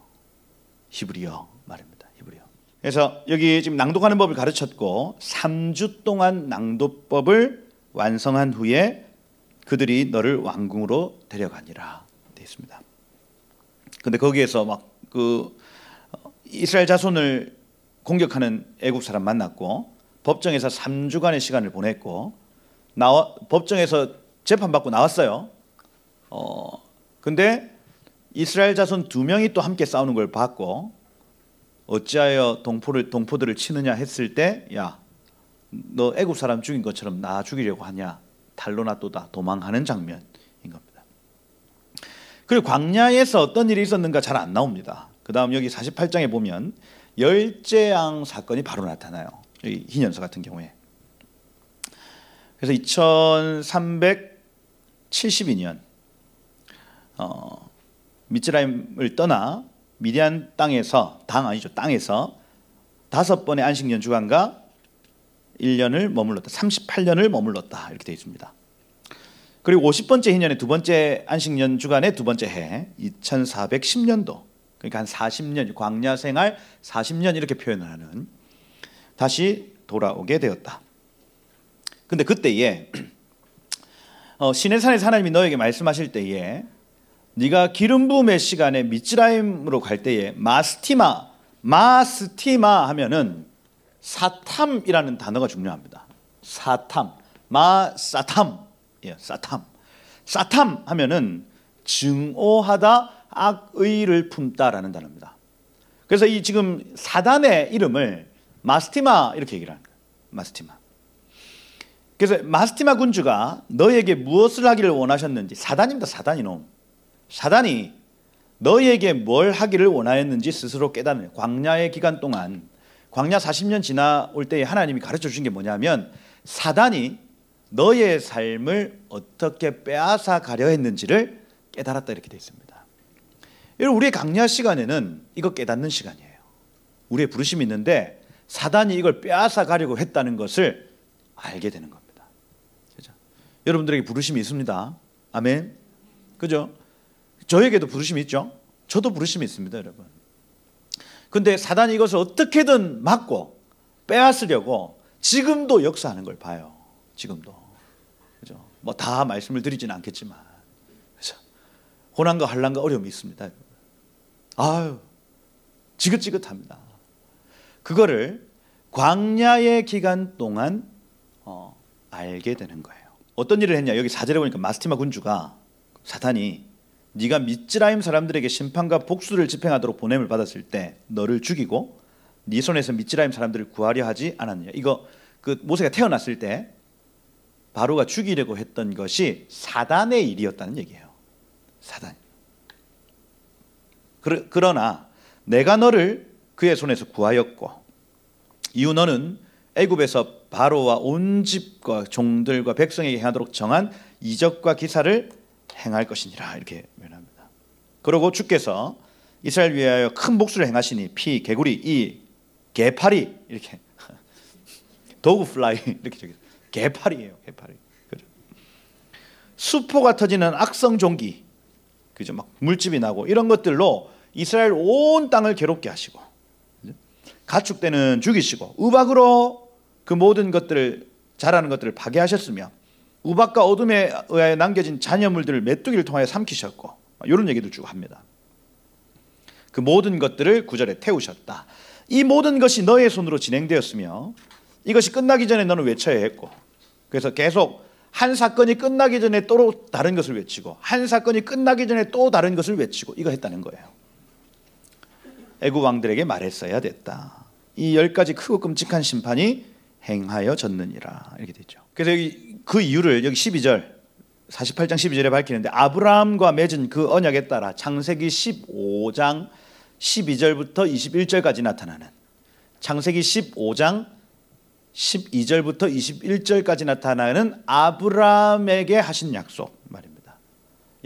히브리어 말입니다. 히브리어. 그래서 여기 지금 낭독하는 법을 가르쳤고 3주 동안 낭독법을 완성한 후에 그들이 너를 왕궁으로 데려가니라 되어 있습니다. 근데 거기에서 막 그 이스라엘 자손을 공격하는 애국 사람 만났고 법정에서 3주간의 시간을 보냈고 법정에서 재판받고 나왔어요. 근데 이스라엘 자손 2명이 또 함께 싸우는 걸 봤고 어찌하여 동포들을 치느냐 했을 때 야, 너 애국 사람 죽인 것처럼 나 죽이려고 하냐 탈로나또다 도망하는 장면인 겁니다. 그리고 광야에서 어떤 일이 있었는가 잘 안 나옵니다. 그 다음 여기 48장에 보면 열재앙 사건이 바로 나타나요. 여기 희년서 같은 경우에. 그래서 2372년 미즈라임을 떠나 미디안 땅에서 땅에서 5번의 안식년 주간과 1년을 머물렀다. 38년을 머물렀다. 이렇게 되어 있습니다. 그리고 50번째 희년의 두 번째 안식년 주간의 두 번째 해 2410년도 그러니까 한 40년 광야 생활 40년 이렇게 표현을 하는 다시 돌아오게 되었다. 근데 그때에 시내산에서 하나님이 너에게 말씀하실 때에 네가 기름 부음의 시간에 미즈라임으로 갈 때에 마스티마 하면은 사탐이라는 단어가 중요합니다. 사탐, 사탐 하면은 증오하다 악의를 품다라는 단어입니다. 그래서 이 지금 사단의 이름을 마스티마 이렇게 얘기를 하는 거예요. 마스티마. 그래서 마스티마 군주가 너에게 무엇을 하기를 원하셨는지, 사단입니다. 사단 이놈. 사단이 너에게 뭘 하기를 원하였는지 스스로 깨닫는, 광야의 기간 동안, 광야 40년 지나올 때 하나님이 가르쳐 주신 게 뭐냐면 사단이 너의 삶을 어떻게 빼앗아 가려 했는지를 깨달았다 이렇게 되어 있습니다. 여러분, 우리의 강야 시간에는 이거 깨닫는 시간이에요. 우리의 부르심이 있는데 사단이 이걸 빼앗아 가려고 했다는 것을 알게 되는 겁니다. 그죠? 여러분들에게 부르심이 있습니다. 아멘. 그죠? 저에게도 부르심이 있죠. 저도 부르심이 있습니다, 여러분. 근데 사단이 이것을 어떻게든 막고 빼앗으려고 지금도 역사하는 걸 봐요. 지금도. 그죠? 뭐 다 말씀을 드리지는 않겠지만. 그죠? 고난과 환난과 어려움이 있습니다. 아유, 지긋지긋합니다. 그거를 광야의 기간 동안 알게 되는 거예요. 어떤 일을 했냐? 여기 4절에 보니까 마스티마 군주가 사탄이 네가 미츠라임 사람들에게 심판과 복수를 집행하도록 보냄을 받았을 때 너를 죽이고 네 손에서 미츠라임 사람들을 구하려 하지 않았느냐. 이거 그 모세가 태어났을 때 바로가 죽이려고 했던 것이 사단의 일이었다는 얘기예요. 사단. 그러나 내가 너를 그의 손에서 구하였고 이후 너는 애굽에서 바로와 온 집과 종들과 백성에게 행하도록 정한 이적과 기사를 행할 것이니라 이렇게 표현합니다. 그리고 주께서 이스라엘 위하여 큰 복수를 행하시니 피, 개구리, 이, 개파리 이렇게 도그 플라이 이렇게 적혀있어요. 개파리예요. 개파리. 그죠? 수포가 터지는 악성 종기, 그죠? 막 물집이 나고 이런 것들로 이스라엘 온 땅을 괴롭게 하시고 가축대는 죽이시고 우박으로 그 모든 것들을 자라는 것들을 파괴하셨으며 우박과 어둠에 의하여 남겨진 잔여물들을 메뚜기를 통하여 삼키셨고 이런 얘기도 쭉 합니다. 그 모든 것들을 9절에 태우셨다. 이 모든 것이 너의 손으로 진행되었으며 이것이 끝나기 전에 너는 외쳐야 했고 그래서 계속 한 사건이 끝나기 전에 또 다른 것을 외치고 한 사건이 끝나기 전에 또 다른 것을 외치고 이거 했다는 거예요. 애굽 왕들에게 말했어야 됐다. 이 10가지 크고 끔찍한 심판이 행하여졌느니라 이렇게 되죠. 그래서 여기 그 이유를 여기 12절 48장 12절에 밝히는데 아브라함과 맺은 그 언약에 따라 창세기 15장 12절부터 21절까지 나타나는 창세기 15장 12절부터 21절까지 나타나는 아브라함에게 하신 약속 말입니다.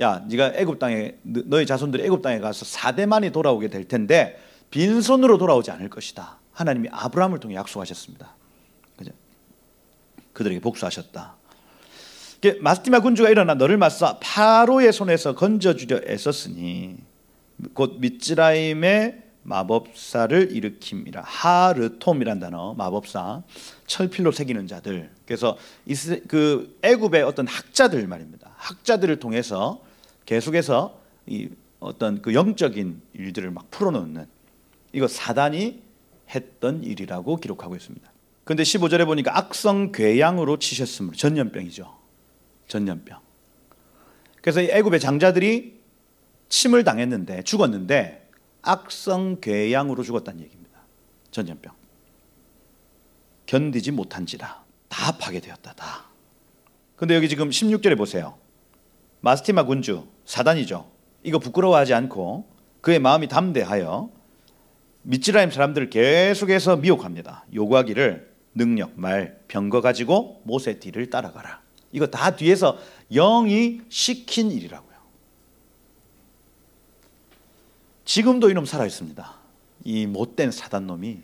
야, 네가 애굽 땅에 너의 자손들이 애굽 땅에 가서 4대만이 돌아오게 될 텐데 빈손으로 돌아오지 않을 것이다. 하나님이 아브라함을 통해 약속하셨습니다. 그죠? 그들에게 복수하셨다. 마스티마 군주가 일어나 너를 맞서 파로의 손에서 건져주려 애썼으니 곧 미츠라임의 마법사를 일으킴이라. 하르톰이란 단어, 마법사, 철필로 새기는 자들. 그래서 그 애굽의 어떤 학자들 말입니다. 학자들을 통해서 계속해서 이 어떤 그 영적인 일들을 막 풀어놓는 이거 사단이 했던 일이라고 기록하고 있습니다. 그런데 15절에 보니까 악성 궤양으로 치셨으므로 전염병이죠. 전염병. 그래서 이 애굽의 장자들이 침을 당했는데 죽었는데 악성 궤양으로 죽었다는 얘기입니다. 전염병. 견디지 못한지라 다 파괴되었다. 다. 근데 여기 지금 16절에 보세요. 마스티마 군주 사단이죠. 이거 부끄러워하지 않고 그의 마음이 담대하여 미츠라임 사람들을 계속해서 미혹합니다. 요구하기를 능력, 말, 병거 가지고 모세 뒤를 따라가라. 이거 다 뒤에서 영이 시킨 일이라고요. 지금도 이놈 살아있습니다. 이 못된 사단놈이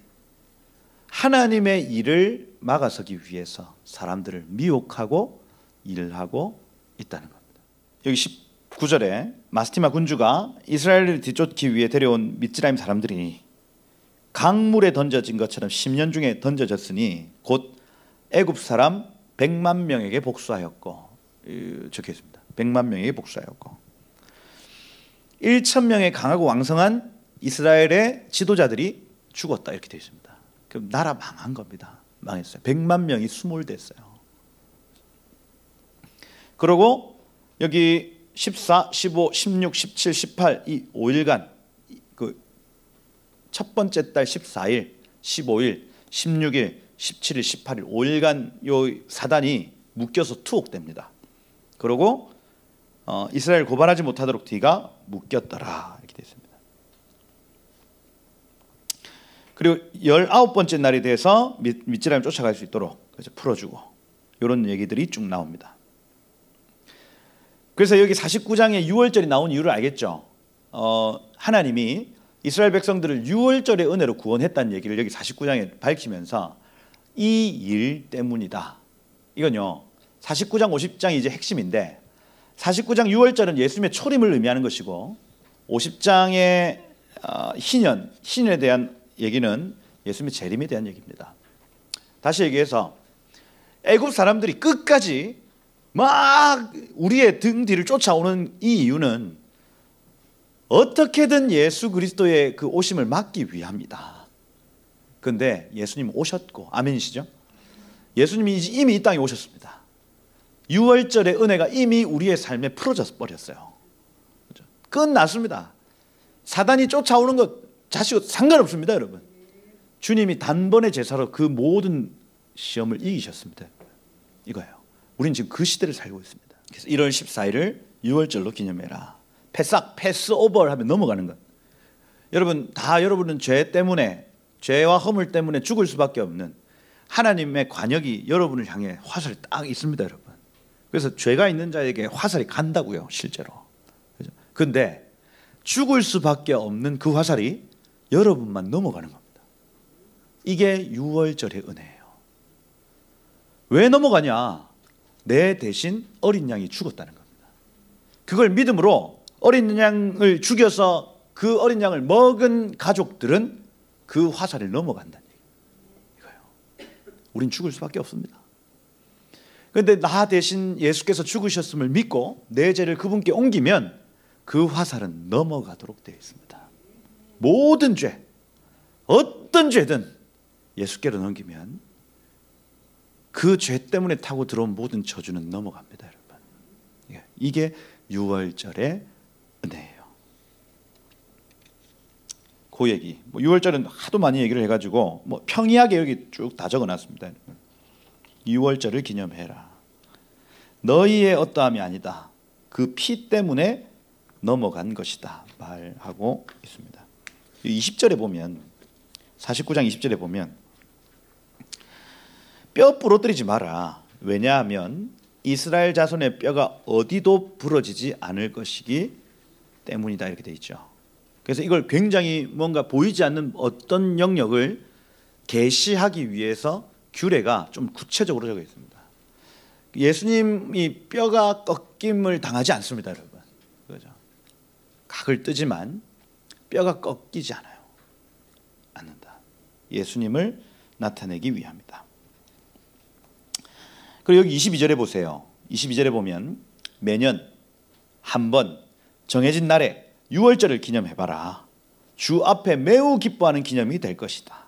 하나님의 일을 막아서기 위해서 사람들을 미혹하고 일하고 있다는 겁니다. 여기 19절에 마스티마 군주가 이스라엘을 뒤쫓기 위해 데려온 미츠라임 사람들이 강물에 던져진 것처럼 10년 중에 던져졌으니 곧 애굽 사람 100만 명에게 복수하였고 적혀 있습니다. 100만 명에게 복수하였고 1,000명의 강하고 왕성한 이스라엘의 지도자들이 죽었다 이렇게 되어 있습니다. 그럼 나라 망한 겁니다. 망했어요. 100만 명이 수몰됐어요. 그리고 여기 14, 15, 16, 17, 18 이 5일간 그 첫 번째 달 14일, 15일, 16일, 17일, 18일 5일간 요 사단이 묶여서 투옥됩니다. 그리고 이스라엘 고발하지 못하도록 뒤가 묶였더라 이렇게 되어 있습니다. 그리고 19번째 날이 돼서 밑지람을 쫓아갈 수 있도록 풀어주고 이런 얘기들이 쭉 나옵니다. 그래서 여기 49장에 6월절이 나온 이유를 알겠죠? 하나님이 이스라엘 백성들을 6월절의 은혜로 구원했다는 얘기를 여기 49장에 밝히면서 이 일 때문이다. 이건요 49장 50장이 이제 핵심인데 49장 6월절은 예수님의 초림을 의미하는 것이고 50장의 신년에 대한 얘기는 예수님의 재림에 대한 얘기입니다. 다시 얘기해서 애굽 사람들이 끝까지 막 우리의 등 뒤를 쫓아오는 이 이유는 어떻게든 예수 그리스도의 그 오심을 막기 위함이다. 그런데 예수님 오셨고 아멘이시죠? 예수님이 이미 이 땅에 오셨습니다. 6월절의 은혜가 이미 우리의 삶에 풀어져 버렸어요. 끝났습니다. 사단이 쫓아오는 것 자식 상관없습니다, 여러분. 주님이 단번에 제사로 그 모든 시험을 이기셨습니다. 이거예요. 우리는 지금 그 시대를 살고 있습니다. 그래서 1월 14일을 6월절로 기념해라. 패스오버 하면 넘어가는 것. 여러분 다 여러분은 죄 때문에 죄와 허물 때문에 죽을 수밖에 없는 하나님의 관역이 여러분을 향해 화살이 딱 있습니다, 여러분. 그래서 죄가 있는 자에게 화살이 간다고요, 실제로. 그런데 죽을 수밖에 없는 그 화살이 여러분만 넘어가는 겁니다. 이게 6월절의 은혜예요. 왜 넘어가냐? 내 대신 어린 양이 죽었다는 겁니다. 그걸 믿음으로 어린 양을 죽여서 그 어린 양을 먹은 가족들은 그 화살을 넘어간다는 얘기예요. 우린 죽을 수밖에 없습니다. 그런데 나 대신 예수께서 죽으셨음을 믿고 내 죄를 그분께 옮기면 그 화살은 넘어가도록 되어 있습니다. 모든 죄, 어떤 죄든 예수께로 넘기면 그 죄 때문에 타고 들어온 모든 저주는 넘어갑니다, 여러분. 이게 6월절의 은혜예요. 그 얘기. 6월절은 하도 많이 얘기를 해가지고 평이하게 여기 쭉 다 적어놨습니다. 6월절을 기념해라. 너희의 어떠함이 아니다. 그 피 때문에 넘어간 것이다 말하고 있습니다. 20절에 보면 49장 20절에 보면 뼈 부러뜨리지 마라. 왜냐하면 이스라엘 자손의 뼈가 어디도 부러지지 않을 것이기 때문이다 이렇게 돼 있죠. 그래서 이걸 굉장히 뭔가 보이지 않는 어떤 영역을 계시하기 위해서 규례가 좀 구체적으로 적혀 있습니다. 예수님이 뼈가 꺾임을 당하지 않습니다, 여러분. 그죠? 각을 뜨지만 뼈가 꺾이지 않는다. 예수님을 나타내기 위함이다. 그리고 여기 22절에 보세요. 22절에 보면 매년 한 번 정해진 날에 6월절을 기념해봐라. 주 앞에 매우 기뻐하는 기념이 될 것이다.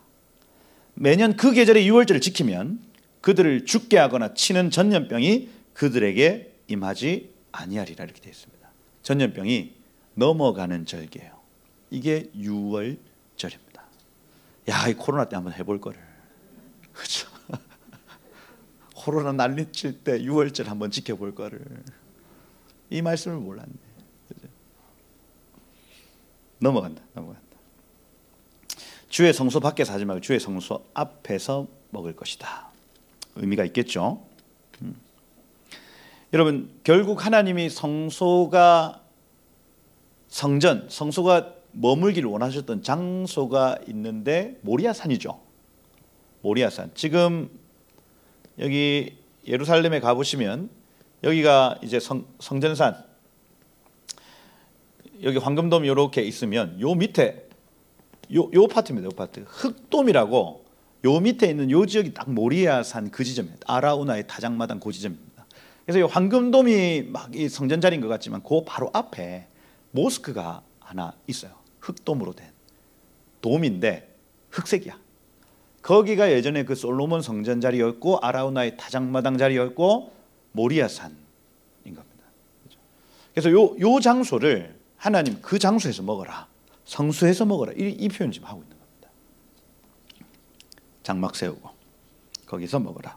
매년 그 계절의 6월절을 지키면 그들을 죽게 하거나 치는 전염병이 그들에게 임하지 아니하리라 이렇게 되어 있습니다. 전염병이 넘어가는 절기예요. 이게 6월절입니다. 야, 이 코로나 때 한번 해볼 거를. 그렇죠? 코로나 난리칠 때 6월절 한번 지켜볼 거를. 이 말씀을 몰랐네. 그렇죠? 넘어간다. 주의 성소 밖에서 하지 말고 주의 성소 앞에서 먹을 것이다. 의미가 있겠죠. 여러분 결국 하나님이 성소가 성소가 머물기를 원하셨던 장소가 있는데 모리아산이죠. 모리아산. 지금 여기 예루살렘에 가보시면 여기가 이제 성전산, 여기 황금돔이 이렇게 있으면 요 밑에 요 파트입니다. 요 파트 흑돔이라고 요 밑에 있는 요 지역이 딱 모리아산 그 지점입니다. 아라우나의 타작마당 그 지점입니다. 그래서 이 황금돔이 막 이 성전 자리인 것 같지만 그 바로 앞에 모스크가 하나 있어요. 흑돔으로 된 돔인데 흑색이야. 거기가 예전에 그 솔로몬 성전 자리였고 아라우나의 타작마당 자리였고 모리아산인 겁니다. 그래서 요 장소를 하나님 그 장소에서 먹어라, 성소에서 먹어라 이 표현 지금 하고 있는 겁니다. 장막 세우고 거기서 먹어라.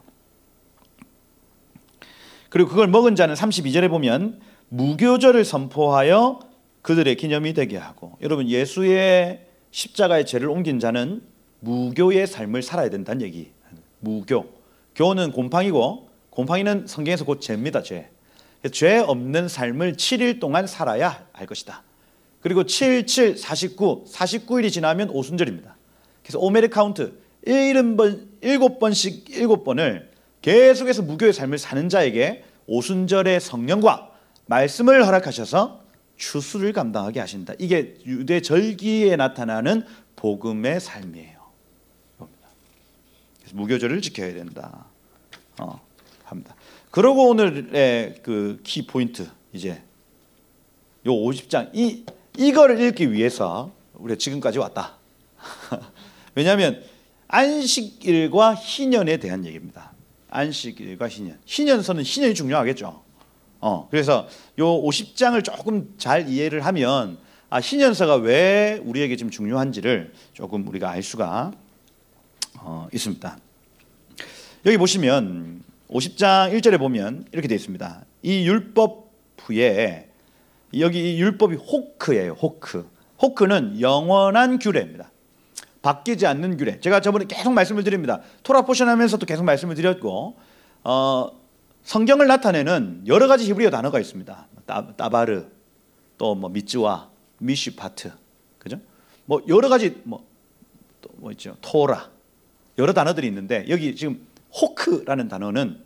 그리고 그걸 먹은 자는 32절에 보면 무교절을 선포하여 그들의 기념이 되게 하고, 여러분 예수의 십자가의 죄를 옮긴 자는 무교의 삶을 살아야 된다는 얘기. 무교. 교는 곰팡이고, 곰팡이는 성경에서 곧 죄입니다. 죄 없는 삶을 7일 동안 살아야 할 것이다. 그리고 7, 7, 49, 49일이 지나면 오순절입니다. 그래서 오메르 카운트 7번씩 7번을 계속해서 무교의 삶을 사는 자에게 오순절의 성령과 말씀을 허락하셔서 추수를 감당하게 하신다. 이게 유대 절기에 나타나는 복음의 삶이에요. 그래서 무교절을 지켜야 된다. 합니다. 그러고 오늘의 그 키 포인트, 이제 요 50장 이거를 읽기 위해서 우리가 지금까지 왔다. 왜냐하면 안식일과 희년에 대한 얘기입니다. 안식일과 희년. 희년서는 희년이 중요하겠죠. 그래서 요 50장을 조금 잘 이해를 하면 희년서가 왜 우리에게 지금 중요한지를 조금 우리가 알 수가 있습니다. 여기 보시면 50장 1절에 보면 이렇게 되어 있습니다. 이 율법 후에, 여기 이 율법이 호크예요. 호크는 영원한 규례입니다. 바뀌지 않는 규례. 제가 저번에 계속 말씀을 드립니다. 토라 포션 하면서도 계속 말씀을 드렸고, 성경을 나타내는 여러 가지 히브리어 단어가 있습니다. 따바르, 또 뭐 미츠와, 미시파트, 그죠? 뭐 여러 가지 뭐 있죠? 토라, 여러 단어들이 있는데, 여기 지금 호크라는 단어는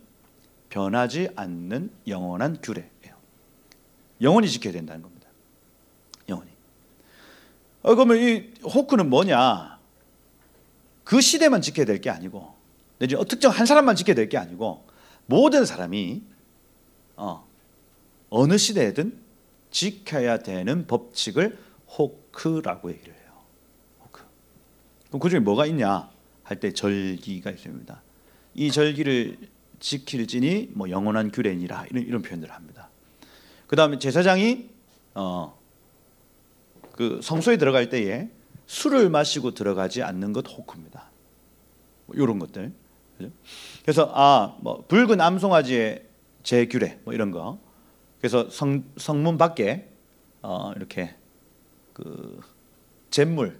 변하지 않는 영원한 규례예요. 영원히 지켜야 된다는 겁니다. 영원히. 그러면 이 호크는 뭐냐? 그 시대만 지켜야 될 게 아니고, 내지는 특정 한 사람만 지켜야 될 게 아니고, 모든 사람이 어느 시대에든 지켜야 되는 법칙을 호크라고 얘기를 해요. 호크. 그럼 그 중에 뭐가 있냐 할 때 절기가 있습니다. 이 절기를 지킬지니 뭐 영원한 규례니라, 이런 표현들을 합니다. 그 다음에 제사장이 그 성소에 들어갈 때에 술을 마시고 들어가지 않는 것 호크입니다. 뭐 이런 것들. 그래서 뭐 붉은 암송아지의 제규례 뭐 이런 거. 그래서 성문 밖에 이렇게 그 잿물,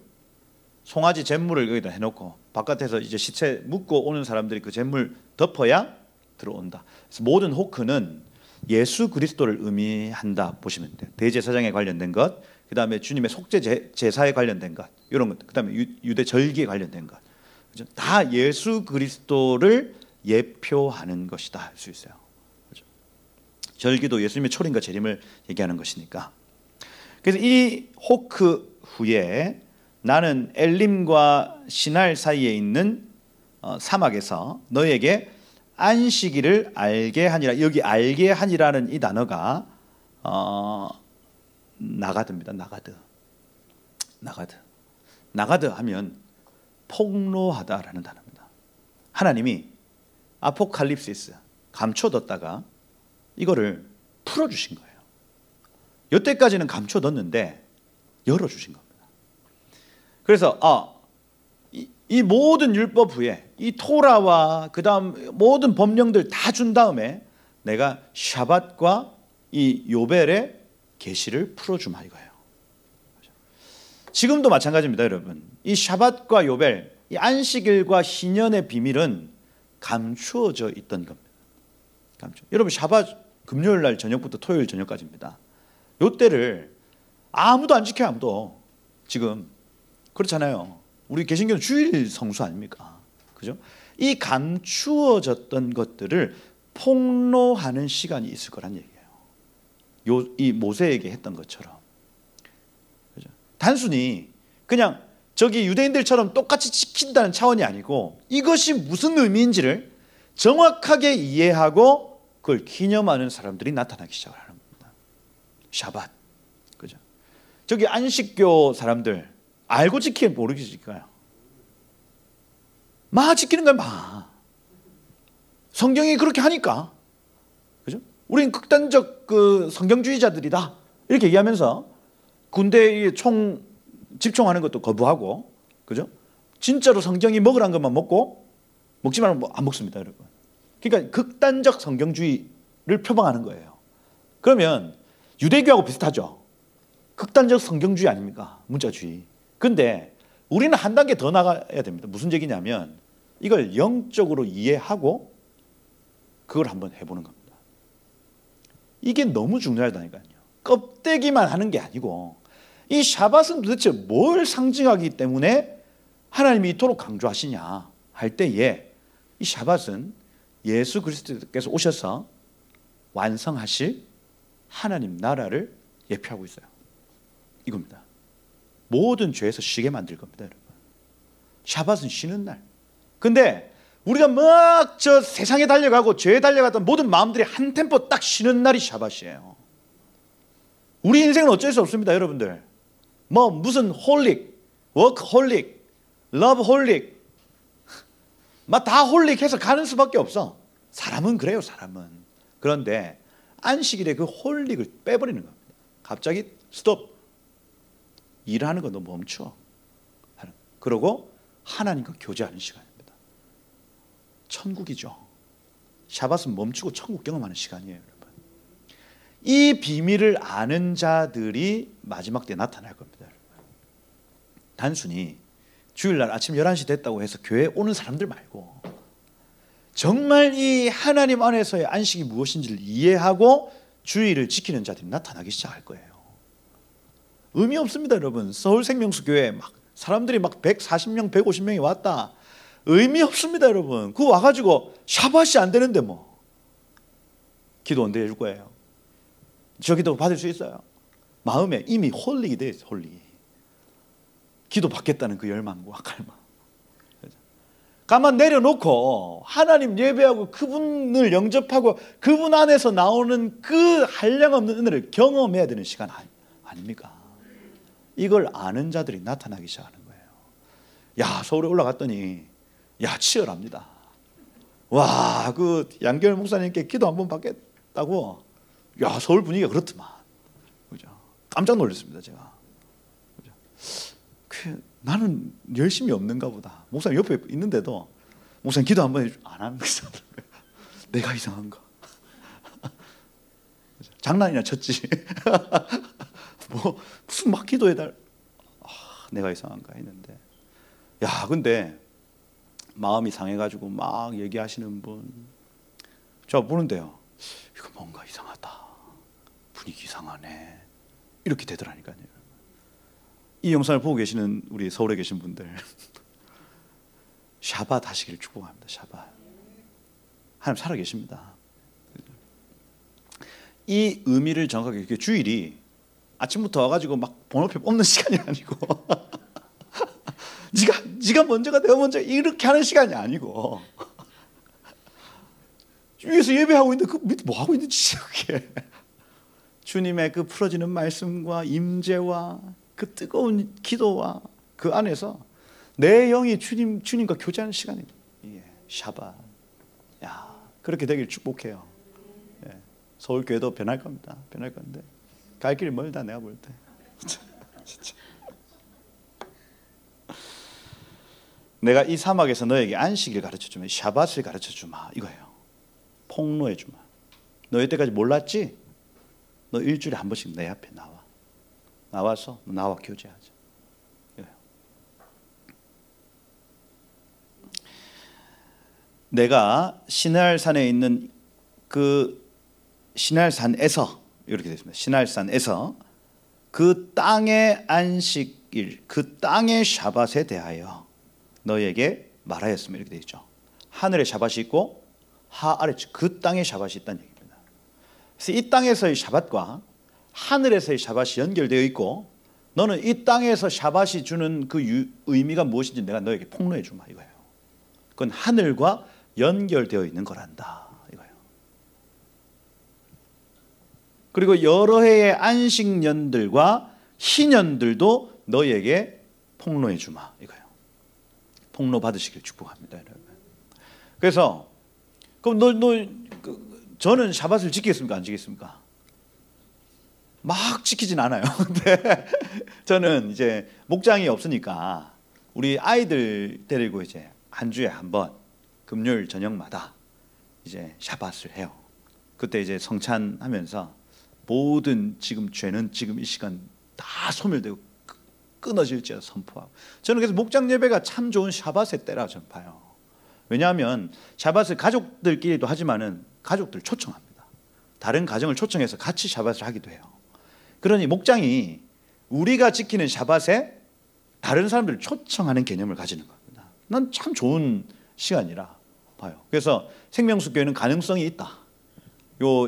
송아지 잿물을 여기다 해놓고 바깥에서 이제 시체 묻고 오는 사람들이 그 잿물 덮어야 들어온다. 그래서 모든 호크는 예수 그리스도를 의미한다 보시면 돼요. 대제사장에 관련된 것, 그 다음에 주님의 속죄 제사에 관련된 것, 이런 것, 그 다음에 유대 절기에 관련된 것, 그죠? 다 예수 그리스도를 예표하는 것이다 할 수 있어요. 그죠? 절기도 예수님의 초림과 재림을 얘기하는 것이니까. 그래서 이 호크 후에 나는 엘림과 시날 사이에 있는 사막에서 너에게 안식일을 알게 하니라. 여기 알게 하니라는 이 단어가 나가드입니다. 나가드 하면 폭로하다라는 단어입니다. 하나님이 아포칼립시스 감춰뒀다가 이거를 풀어주신 거예요. 여태까지는 감춰뒀는데 열어주신 겁니다. 그래서 이 모든 율법 후에 이 토라와 그 다음 모든 법령들 다 준 다음에 내가 샤밧과 이 요벨의 계시를 풀어주마 이거예요. 지금도 마찬가지입니다, 여러분. 이 샤밧과 요벨, 이 안식일과 희년의 비밀은 감추어져 있던 겁니다. 여러분, 샤밧 금요일 날 저녁부터 토요일 저녁까지입니다. 요 때를 아무도 안 지켜요. 아무도. 지금 그렇잖아요. 우리 개신교는 주일 성수 아닙니까? 그죠? 이 감추어졌던 것들을 폭로하는 시간이 있을 거란 얘기예요. 이 모세에게 했던 것처럼. 그죠? 단순히 그냥 저기 유대인들처럼 똑같이 지킨다는 차원이 아니고 이것이 무슨 의미인지를 정확하게 이해하고 그걸 기념하는 사람들이 나타나기 시작을 하는 겁니다. 샤밧. 그죠? 저기 안식교 사람들 알고 지키면 모르게 지킬까요? 지키는 거야. 성경이 그렇게 하니까. 그죠? 우린 극단적 그 성경주의자들이다. 이렇게 얘기하면서 군대에 총 집총하는 것도 거부하고, 그죠? 진짜로 성경이 먹으라는 것만 먹고 먹지 말면 안 먹습니다, 여러분. 그러니까 극단적 성경주의를 표방하는 거예요. 그러면 유대교하고 비슷하죠. 극단적 성경주의 아닙니까? 문자주의. 근데 우리는 한 단계 더 나가야 됩니다. 무슨 얘기냐면 이걸 영적으로 이해하고 그걸 한번 해보는 겁니다. 이게 너무 중요하다니까요. 껍데기만 하는 게 아니고 이 샤밧은 도대체 뭘 상징하기 때문에 하나님이 이토록 강조하시냐 할 때에 이 샤밧은 예수 그리스도께서 오셔서 완성하실 하나님 나라를 예표하고 있어요. 이겁니다. 모든 죄에서 쉬게 만들 겁니다, 여러분. 샤밧은 쉬는 날. 근데 우리가 막 저 세상에 달려가고 죄에 달려갔던 모든 마음들이 한 템포 딱 쉬는 날이 샤밧이에요. 우리 인생은 어쩔 수 없습니다, 여러분들. 뭐 무슨 홀릭, 워크홀릭, 러브홀릭 막 다 홀릭해서 가는 수밖에 없어. 사람은 그래요, 사람은. 그런데 안식일에 그 홀릭을 빼버리는 겁니다. 갑자기 스톱. 일하는 거 너 멈춰. 그러고 하나님과 교제하는 시간입니다. 천국이죠. 샤밧은 멈추고 천국 경험하는 시간이에요, 여러분. 이 비밀을 아는 자들이 마지막 때 나타날 겁니다, 여러분. 단순히 주일날 아침 11시 됐다고 해서 교회에 오는 사람들 말고 정말 이 하나님 안에서의 안식이 무엇인지를 이해하고 주일을 지키는 자들이 나타나기 시작할 거예요. 의미 없습니다, 여러분. 서울생명수교회 막 사람들이 막 140명, 150명이 왔다. 의미 없습니다, 여러분. 그거 와가지고 샤밧이 안 되는데 뭐 기도 언제 해줄 거예요? 저 기도 받을 수 있어요? 마음에 이미 홀릭이 돼 있어요, 홀릭이. 기도 받겠다는 그 열망과 갈망. 가만 내려놓고 하나님 예배하고 그분을 영접하고 그분 안에서 나오는 그 한량없는 은혜를 경험해야 되는 시간 아닙니까? 이걸 아는 자들이 나타나기 시작하는 거예요. 야, 서울에 올라갔더니 야, 치열합니다. 와, 그 양결 목사님께 기도 한번 받겠다고. 야, 서울 분위기가 그렇더만. 그죠? 깜짝 놀랐습니다, 제가. 그죠? 나는 열심히 없는가 보다. 목사님 옆에 있는데도 목사님 기도 한번 안 하는 거예요. 내가 이상한가? 장난이나 쳤지. 뭐 무슨 막 기도해달. 내가 이상한가 했는데. 야, 근데 마음이 상해가지고 막 얘기하시는 분, 저 보는데요. 이거 뭔가 이상하다. 분위기 이상하네. 이렇게 되더라니까요. 이 영상을 보고 계시는 우리 서울에 계신 분들, 샤밧 하시기를 축복합니다. 샤밧. 하나님 살아 계십니다. 이 의미를 정확하게, 주일이 아침부터 와가지고 막 번호표 뽑는 시간이 아니고 네가 먼저가 내가 먼저 이렇게 하는 시간이 아니고 위에서 예배하고 있는데 그 밑에 뭐 하고 있는지 그게 주님의 그 풀어지는 말씀과 임재와 그 뜨거운 기도와 그 안에서 내 영이 주님과 교제하는 시간입니다. 예, 샤밧. 야, 그렇게 되길 축복해요. 예, 서울교회도 변할 겁니다. 변할 건데 갈 길이 멀다, 내가 볼 때. 진짜. 내가 이 사막에서 너에게 안식일 가르쳐주면 샤밧을 가르쳐주마 이거예요. 폭로해주마. 너 이때까지 몰랐지? 너 일주일에 한 번씩 내 앞에 나와서 나와 교제하자. 이거예요. 내가 시날산에 있는 그 시날산에서 이렇게 되어 있습니다. 시날산에서 그 땅의 안식일, 그 땅의 샤밧에 대하여 너에게 말하였으면 이렇게 되어 있죠. 하늘에 샤밧이 있고 아래 그 땅에 샤밧이 있다는 얘기입니다. 그래서 이 땅에서의 샤밧과 하늘에서의 샤밧이 연결되어 있고 너는 이 땅에서 샤밧이 주는 그 의미가 무엇인지 내가 너에게 폭로해 주마 이거예요. 그건 하늘과 연결되어 있는 거란다 이거예요. 그리고 여러 해의 안식년들과 희년들도 너에게 폭로해 주마 이거예요. 폭로 받으시길 축복합니다, 여러분. 그래서 그럼 저는 샤밧을 지키겠습니까, 안 지키겠습니까? 막 지키진 않아요. 근데 저는 이제 목장이 없으니까 우리 아이들 데리고 이제 한 주에 한 번 금요일 저녁마다 이제 샤밧을 해요. 그때 이제 성찬하면서 모든 지금 죄는 지금 이 시간 다 소멸되고 끊어질지어다 선포하고. 저는 그래서 목장 예배가 참 좋은 샤밧의 때라 저는 봐요. 왜냐하면 샤밧을 가족들끼리도 하지만은 가족들 초청합니다. 다른 가정을 초청해서 같이 샤밧을 하기도 해요. 그러니 목장이 우리가 지키는 샤밧에 다른 사람들을 초청하는 개념을 가지는 겁니다. 난 참 좋은 시간이라 봐요. 그래서 생명수교회는 가능성이 있다.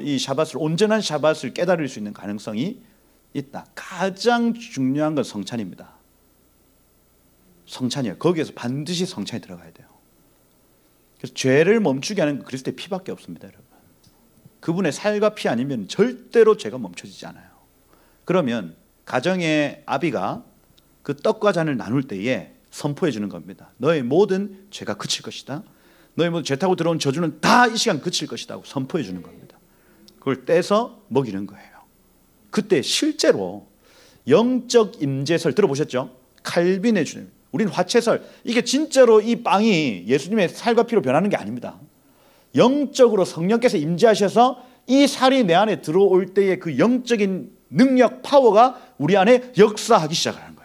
이 샤밧을, 온전한 샤밧을 깨달을 수 있는 가능성이 있다. 가장 중요한 건 성찬입니다. 성찬이에요. 거기에서 반드시 성찬이 들어가야 돼요. 그래서 죄를 멈추게 하는 그리스도의 피밖에 없습니다, 여러분. 그분의 살과 피 아니면 절대로 죄가 멈춰지지 않아요. 그러면 가정의 아비가 그 떡과 잔을 나눌 때에 선포해 주는 겁니다. 너의 모든 죄가 그칠 것이다. 너의 모든 죄 타고 들어온 저주는 다 이 시간 그칠 것이다 하고 선포해 주는 겁니다. 그걸 떼서 먹이는 거예요. 그때 실제로 영적 임재설 들어보셨죠? 칼빈의 주님, 우린 화채설. 이게 진짜로 이 빵이 예수님의 살과 피로 변하는 게 아닙니다. 영적으로 성령께서 임재하셔서 이 살이 내 안에 들어올 때의 그 영적인 능력, 파워가 우리 안에 역사하기 시작하는 거예요.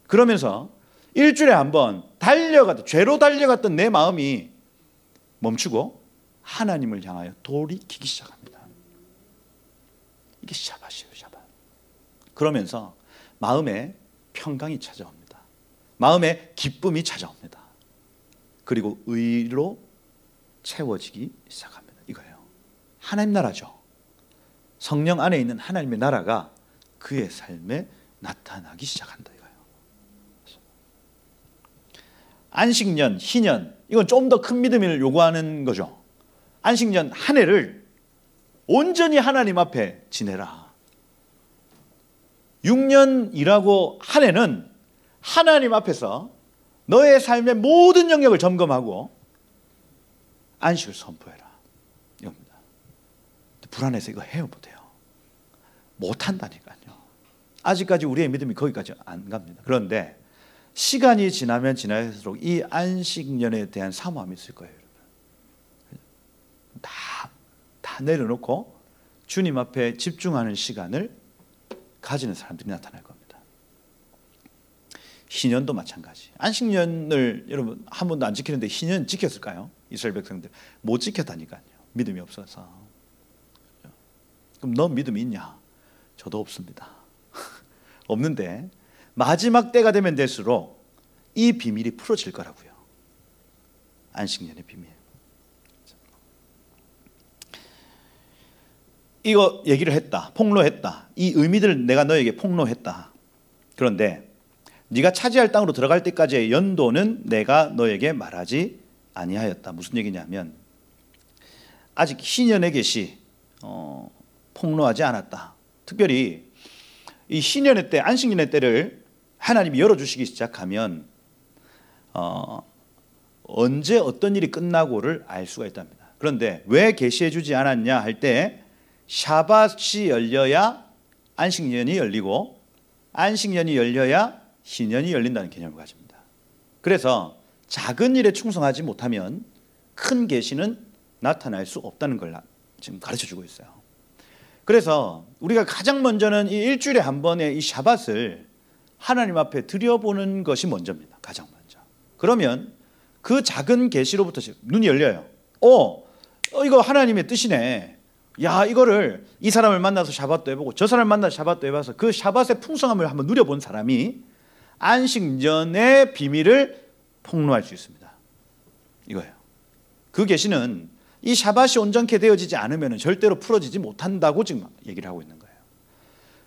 그러면서 일주일에 한 번 죄로 달려갔던 내 마음이 멈추고 하나님을 향하여 돌이키기 시작합니다. 이게 샤밧이에요, 샤밧. 그러면서 마음에 평강이 찾아옵니다. 마음에 기쁨이 찾아옵니다. 그리고 의로 채워지기 시작합니다. 이거예요. 하나님 나라죠. 성령 안에 있는 하나님의 나라가 그의 삶에 나타나기 시작한다, 이거예요. 안식년, 희년, 이건 좀 더 큰 믿음을 요구하는 거죠. 안식년 한 해를 온전히 하나님 앞에 지내라. 6년 일하고 한 해는 하나님 앞에서 너의 삶의 모든 영역을 점검하고 안식을 선포해라. 이겁니다. 불안해서 이거 해요, 못해요? 못한다니까요. 아직까지 우리의 믿음이 거기까지 안 갑니다. 그런데 시간이 지나면 지날수록 이 안식년에 대한 사모함이 있을 거예요. 다 내려놓고 주님 앞에 집중하는 시간을 가지는 사람들이 나타날 겁니다. 희년도 마찬가지. 안식년을 여러분 한 번도 안 지키는데 희년 지켰을까요? 이스라엘 백성들 못 지켰다니까요. 믿음이 없어서. 그럼 너 믿음이 있냐? 저도 없습니다. 없는데 마지막 때가 되면 될수록 이 비밀이 풀어질 거라고요. 안식년의 비밀. 이거 얘기를 했다. 폭로했다. 이 의미들을 내가 너에게 폭로했다. 그런데 네가 차지할 땅으로 들어갈 때까지의 연도는 내가 너에게 말하지 아니하였다. 무슨 얘기냐면 아직 희년의 계시 폭로하지 않았다. 특별히 이 희년의 때, 안식년의 때를 하나님이 열어주시기 시작하면 언제 어떤 일이 끝나고를 알 수가 있답니다. 그런데 왜 계시해 주지 않았냐 할 때 샤밧이 열려야 안식년이 열리고 안식년이 열려야 희년이 열린다는 개념을 가집니다. 그래서 작은 일에 충성하지 못하면 큰 계시는 나타날 수 없다는 걸 지금 가르쳐주고 있어요. 그래서 우리가 가장 먼저는 이 일주일에 한 번의 이 샤밧을 하나님 앞에 드려보는 것이 먼저입니다. 가장 먼저. 그러면 그 작은 계시로부터 눈이 열려요. 이거 하나님의 뜻이네. 야, 이거를 이 사람을 만나서 샤밧도 해보고 저 사람을 만나서 샤밧도 해봐서 그 샤밧의 풍성함을 한번 누려본 사람이 안식년의 비밀을 폭로할 수 있습니다. 이거예요. 그 계시는 이 샤밧이 온전케 되어지지 않으면 절대로 풀어지지 못한다고 지금 얘기를 하고 있는 거예요.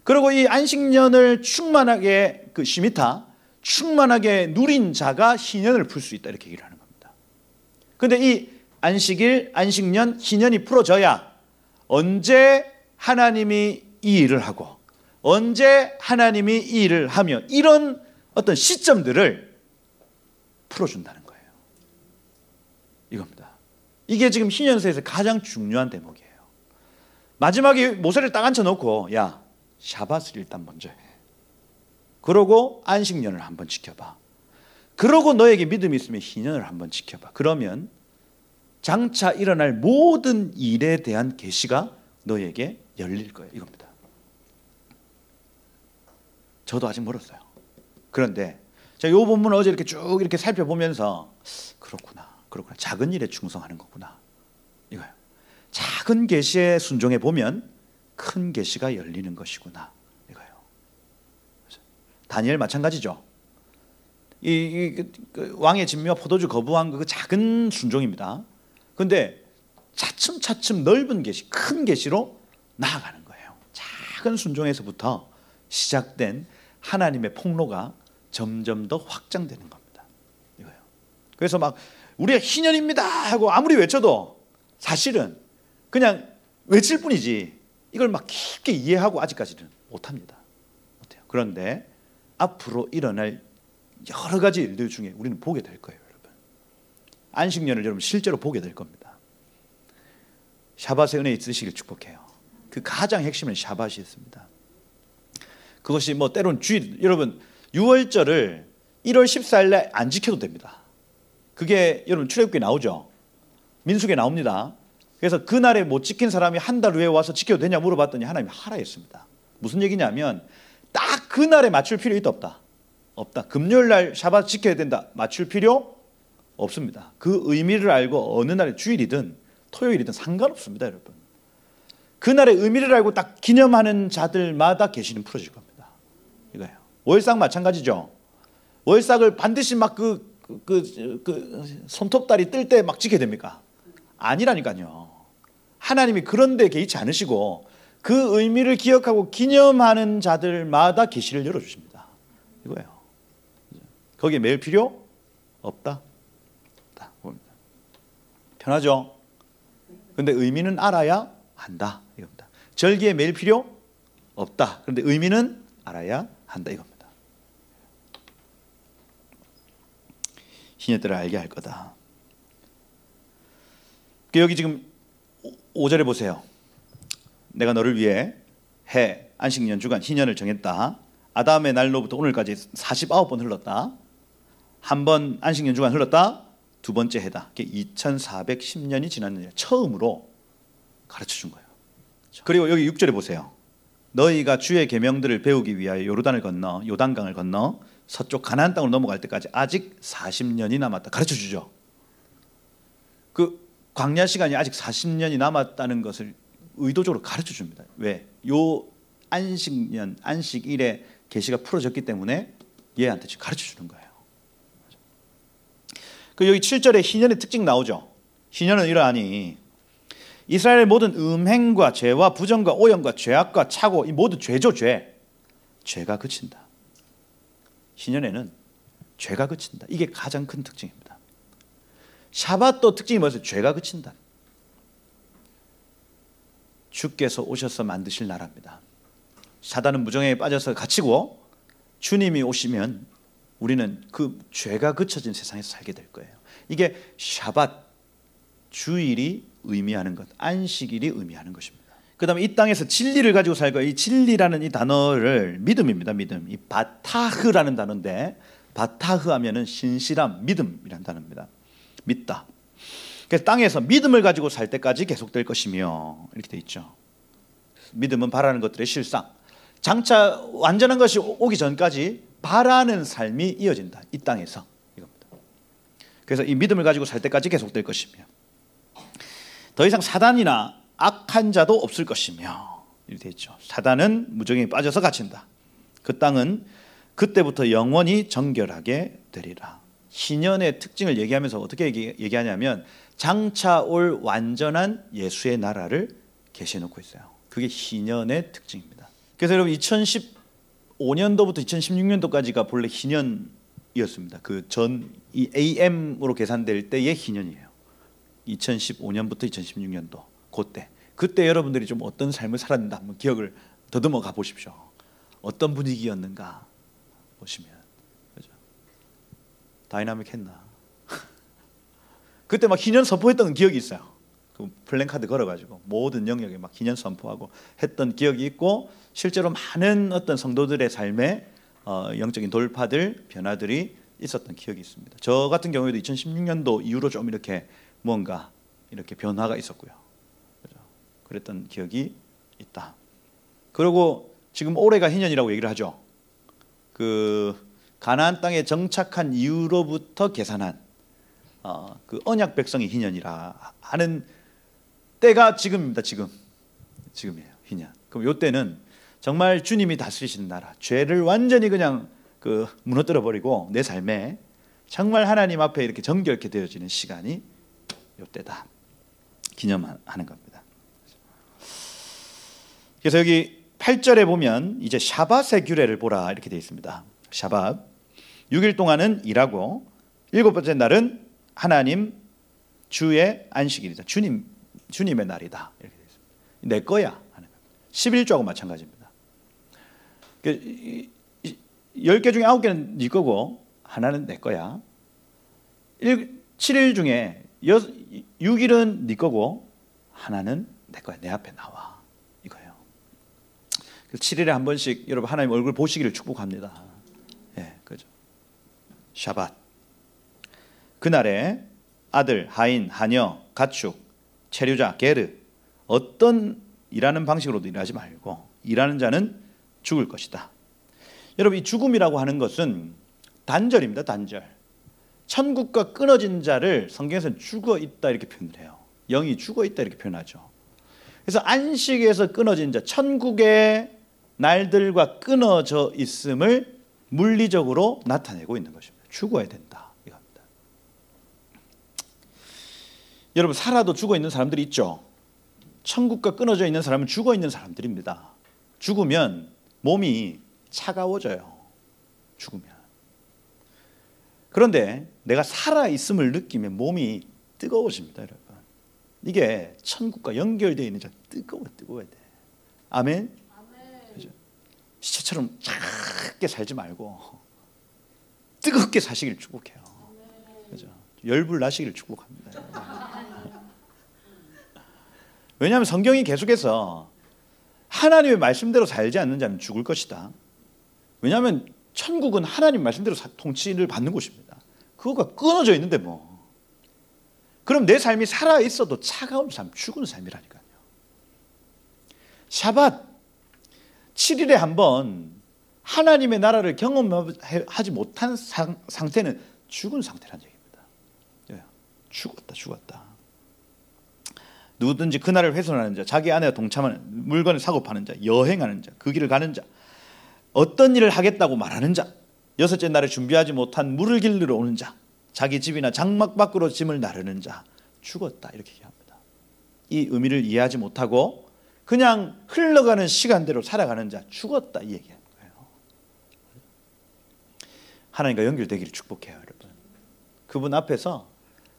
그리고 이 안식년을 충만하게 시미타 충만하게 누린 자가 희년을 풀 수 있다 이렇게 얘기를 하는 겁니다. 그런데 이 안식일, 안식년, 희년이 풀어져야 언제 하나님이 이 일을 하고 언제 하나님이 이 일을 하며 이런 어떤 시점들을 풀어준다는 거예요. 이겁니다. 이게 지금 희년서에서 가장 중요한 대목이에요. 마지막에 모세를 딱 앉혀놓고 야, 샤밧을 일단 먼저 해. 그러고 안식년을 한번 지켜봐. 그러고 너에게 믿음이 있으면 희년을 한번 지켜봐. 그러면 장차 일어날 모든 일에 대한 계시가 너에게 열릴 거예요. 이겁니다. 저도 아직 멀었어요. 그런데 제가 이 본문을 어제 이렇게 쭉 이렇게 살펴보면서 그렇구나. 작은 일에 충성하는 거구나. 이거예요. 작은 계시에 순종해 보면 큰 계시가 열리는 것이구나. 이거예요. 다니엘 마찬가지죠. 그 왕의 진미와 포도주 거부한 그 작은 순종입니다. 그런데 차츰차츰 넓은 계시, 큰 계시로 나아가는 거예요. 작은 순종에서부터 시작된 하나님의 폭로가 점점 더 확장되는 겁니다. 이거예요. 그래서 막 우리가 희년입니다 하고 아무리 외쳐도 사실은 그냥 외칠 뿐이지 이걸 막 깊게 이해하고 아직까지는 못합니다. 못해요. 그런데 앞으로 일어날 여러 가지 일들 중에 우리는 보게 될 거예요, 여러분. 안식년을 여러분 실제로 보게 될 겁니다. 샤밧의 은혜 있으시길 축복해요. 그 가장 핵심은 샤밧이었습니다. 그것이 뭐 때론 주일, 여러분 유월절을 1월 14일에 안 지켜도 됩니다. 그게 여러분 출애굽기에 나오죠. 민수기에 나옵니다. 그래서 그날에 못 지킨 사람이 한 달 후에 와서 지켜도 되냐 물어봤더니 하나님이 하라 했습니다. 무슨 얘기냐면 딱 그날에 맞출 필요 있다 없다? 없다. 금요일날 샤밧 지켜야 된다. 맞출 필요 없습니다. 그 의미를 알고 어느 날에 주일이든 토요일이든 상관없습니다, 여러분. 그날의 의미를 알고 딱 기념하는 자들마다 계시는 풀어질 겁니다. 이거예요. 월삭 마찬가지죠. 월삭을 반드시 막 손톱다리 뜰 때 막 지켜야 됩니까? 아니라니까요. 하나님이 그런 데 개의치 않으시고 그 의미를 기억하고 기념하는 자들마다 계시를 열어주십니다. 이거예요. 거기에 매일 필요 없다. 편하죠? 그런데 의미는 알아야 한다. 이겁니다. 절기에 매일 필요 없다. 그런데 의미는 알아야 한다. 이겁니다. 희년때를 알게 할 거다. 여기 지금 5절에 보세요. 내가 너를 위해 해, 안식년, 주간, 희년을 정했다. 아담의 날로부터 오늘까지 49번 흘렀다. 한 번 안식년, 주간 흘렀다. 두 번째 해다. 2410년이 지났느냐. 처음으로 가르쳐 준 거예요. 그리고 여기 6절에 보세요. 너희가 주의 계명들을 배우기 위하여 요단강을 건너 서쪽 가나안 땅으로 넘어갈 때까지 아직 40년이 남았다. 가르쳐 주죠. 그 광야 시간이 아직 40년이 남았다는 것을 의도적으로 가르쳐 줍니다. 왜? 요 안식년, 안식일에 계시가 풀어졌기 때문에 얘한테 지금 가르쳐 주는 거예요. 그 여기 7절에 희년의 특징 나오죠. 희년은 이러하니 이스라엘의 모든 음행과 죄와 부정과 오염과 죄악과 착오, 이 모두 죄죠, 죄. 죄가 그친다. 희년에는 죄가 그친다. 이게 가장 큰 특징입니다. 샤밧도 특징이 뭐였어요? 죄가 그친다. 주께서 오셔서 만드실 나라입니다. 사단은 무정에 빠져서 갇히고 주님이 오시면 우리는 그 죄가 그쳐진 세상에서 살게 될 거예요. 이게 샤밧, 주일이 의미하는 것, 안식일이 의미하는 것입니다. 그 다음에 이 땅에서 진리를 가지고 살 거예요. 이 진리라는 이 단어를 믿음입니다. 믿음. 이 바타흐라는 단어인데 바타흐 하면은 신실함, 믿음이라는 단어입니다. 믿다. 그래서 땅에서 믿음을 가지고 살 때까지 계속될 것이며 이렇게 돼 있죠. 믿음은 바라는 것들의 실상. 장차 완전한 것이 오기 전까지 바라는 삶이 이어진다. 이 땅에서 이겁니다. 그래서 이 믿음을 가지고 살 때까지 계속될 것이며 더 이상 사단이나 악한 자도 없을 것이며 이렇게 돼 있죠. 사단은 무정에 빠져서 갇힌다. 그 땅은 그때부터 영원히 정결하게 되리라. 희년의 특징을 얘기하면서 어떻게 얘기하냐면 장차 올 완전한 예수의 나라를 계시해놓고 있어요. 그게 희년의 특징입니다. 그래서 여러분 2015년도부터 2016년도까지가 본래 희년이었습니다. 그 전 이 AM으로 계산될 때의 희년이에요. 2015년부터 2016년도 그때 여러분들이 좀 어떤 삶을 살았는가 한번 기억을 더듬어 가 보십시오. 어떤 분위기였는가 보시면 그죠? 다이나믹했나? 그때 막 희년 선포했던 기억이 있어요. 그 플랜카드 걸어가지고 모든 영역에 막 희년 선포하고 했던 기억이 있고 실제로 많은 어떤 성도들의 삶에 영적인 돌파들, 변화들이 있었던 기억이 있습니다. 저 같은 경우에도 2016년도 이후로 좀 이렇게 뭔가 이렇게 변화가 있었고요. 그랬던 기억이 있다. 그리고 지금 올해가 희년이라고 얘기를 하죠. 그 가나안 땅에 정착한 이후로부터 계산한 그 언약 백성의 희년이라 하는 때가 지금입니다. 지금이에요. 희년. 그럼 요 때는 정말 주님이 다스리시는 나라, 죄를 완전히 그냥 그 무너뜨려 버리고 내 삶에 정말 하나님 앞에 이렇게 정결케 되어지는 시간이 요 때다. 기념하는 겁니다. 그래서 여기 8절에 보면 이제 샤밧의 규례를 보라 이렇게 되어 있습니다. 샤밧 6일 동안은 일하고 7번째 날은 하나님 주의 안식일이다. 주님의 날이다. 이렇게 되어 있습니다. 내 거야 하는 겁니다. 11조하고 마찬가지입니다. 10개 중에 9개는 네 거고 하나는 내 거야. 7일 중에 6일은 네 거고 하나는 내 거야. 내 앞에 나와. 이거예요. 7일에 한 번씩 여러분 하나님 얼굴 보시기를 축복합니다. 예, 그죠. 샤밧. 그날에 아들, 하인, 하녀, 가축, 체류자, 게르 어떤 일하는 방식으로도 일하지 말고 일하는 자는 죽을 것이다. 여러분 이 죽음이라고 하는 것은 단절입니다. 단절. 천국과 끊어진 자를 성경에서는 죽어 있다 이렇게 표현을 해요. 영이 죽어 있다 이렇게 표현하죠. 그래서 안식에서 끊어진 자, 천국의 날들과 끊어져 있음을 물리적으로 나타내고 있는 것입니다. 죽어야 된다 이겁니다. 여러분 살아도 죽어 있는 사람들이 있죠. 천국과 끊어져 있는 사람은 죽어 있는 사람들입니다. 죽으면 몸이 차가워져요. 죽으면. 그런데 내가 살아있음을 느끼면 몸이 뜨거워집니다. 여러분. 이게 천국과 연결되어 있는 자 뜨거워야 돼. 아멘? 그죠? 시체처럼 작게 살지 말고 뜨겁게 사시길 축복해요. 그죠? 열불 나시기를 축복합니다. 왜냐하면 성경이 계속해서 하나님의 말씀대로 살지 않는 자는 죽을 것이다. 왜냐하면 천국은 하나님 말씀대로 통치를 받는 곳입니다. 그거가 끊어져 있는데 뭐. 그럼 내 삶이 살아있어도 차가운 삶, 죽은 삶이라니까요. 샤밧 7일에 한번 하나님의 나라를 경험하지 못한 상태는 죽은 상태라는 얘기입니다. 죽었다. 누구든지 그날을 훼손하는 자, 자기 아내와 동참하는, 물건을 사고 파는 자, 여행하는 자, 그 길을 가는 자, 어떤 일을 하겠다고 말하는 자, 여섯째 날에 준비하지 못한 물을 길르러 오는 자, 자기 집이나 장막 밖으로 짐을 나르는 자, 죽었다 이렇게 얘기합니다. 이 의미를 이해하지 못하고 그냥 흘러가는 시간대로 살아가는 자, 죽었다 이 얘기하는 거예요. 하나님과 연결되기를 축복해요, 여러분. 그분 앞에서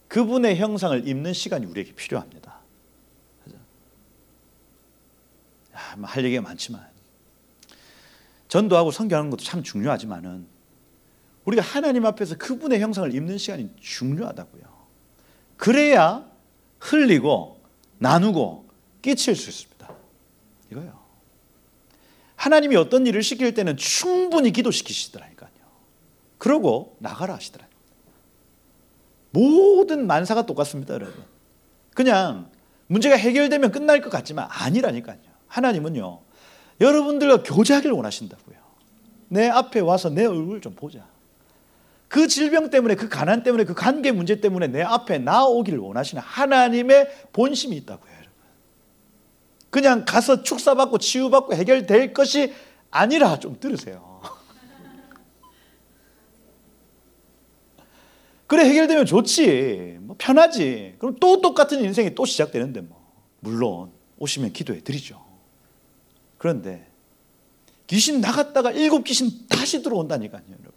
그분의 형상을 입는 시간이 우리에게 필요합니다. 할 얘기가 많지만 전도하고 선교하는 것도 참 중요하지만은 우리가 하나님 앞에서 그분의 형상을 입는 시간이 중요하다고요. 그래야 흘리고 나누고 끼칠 수 있습니다. 이거요. 하나님이 어떤 일을 시킬 때는 충분히 기도시키시더라니까요. 그러고 나가라 하시더라고요. 모든 만사가 똑같습니다, 여러분. 그냥 문제가 해결되면 끝날 것 같지만 아니라니까요. 하나님은요, 여러분들과 교제하기를 원하신다고요. 내 앞에 와서 내 얼굴 좀 보자. 그 질병 때문에, 그 가난 때문에, 그 관계 문제 때문에 내 앞에 나오기를 원하시는 하나님의 본심이 있다고요, 여러분. 그냥 가서 축사받고 치유받고 해결될 것이 아니라 좀 들으세요. 그래 해결되면 좋지, 뭐 편하지. 그럼 또 똑같은 인생이 또 시작되는데 뭐. 물론 오시면 기도해 드리죠. 그런데 귀신 나갔다가 7 귀신 다시 들어온다니까요, 여러분.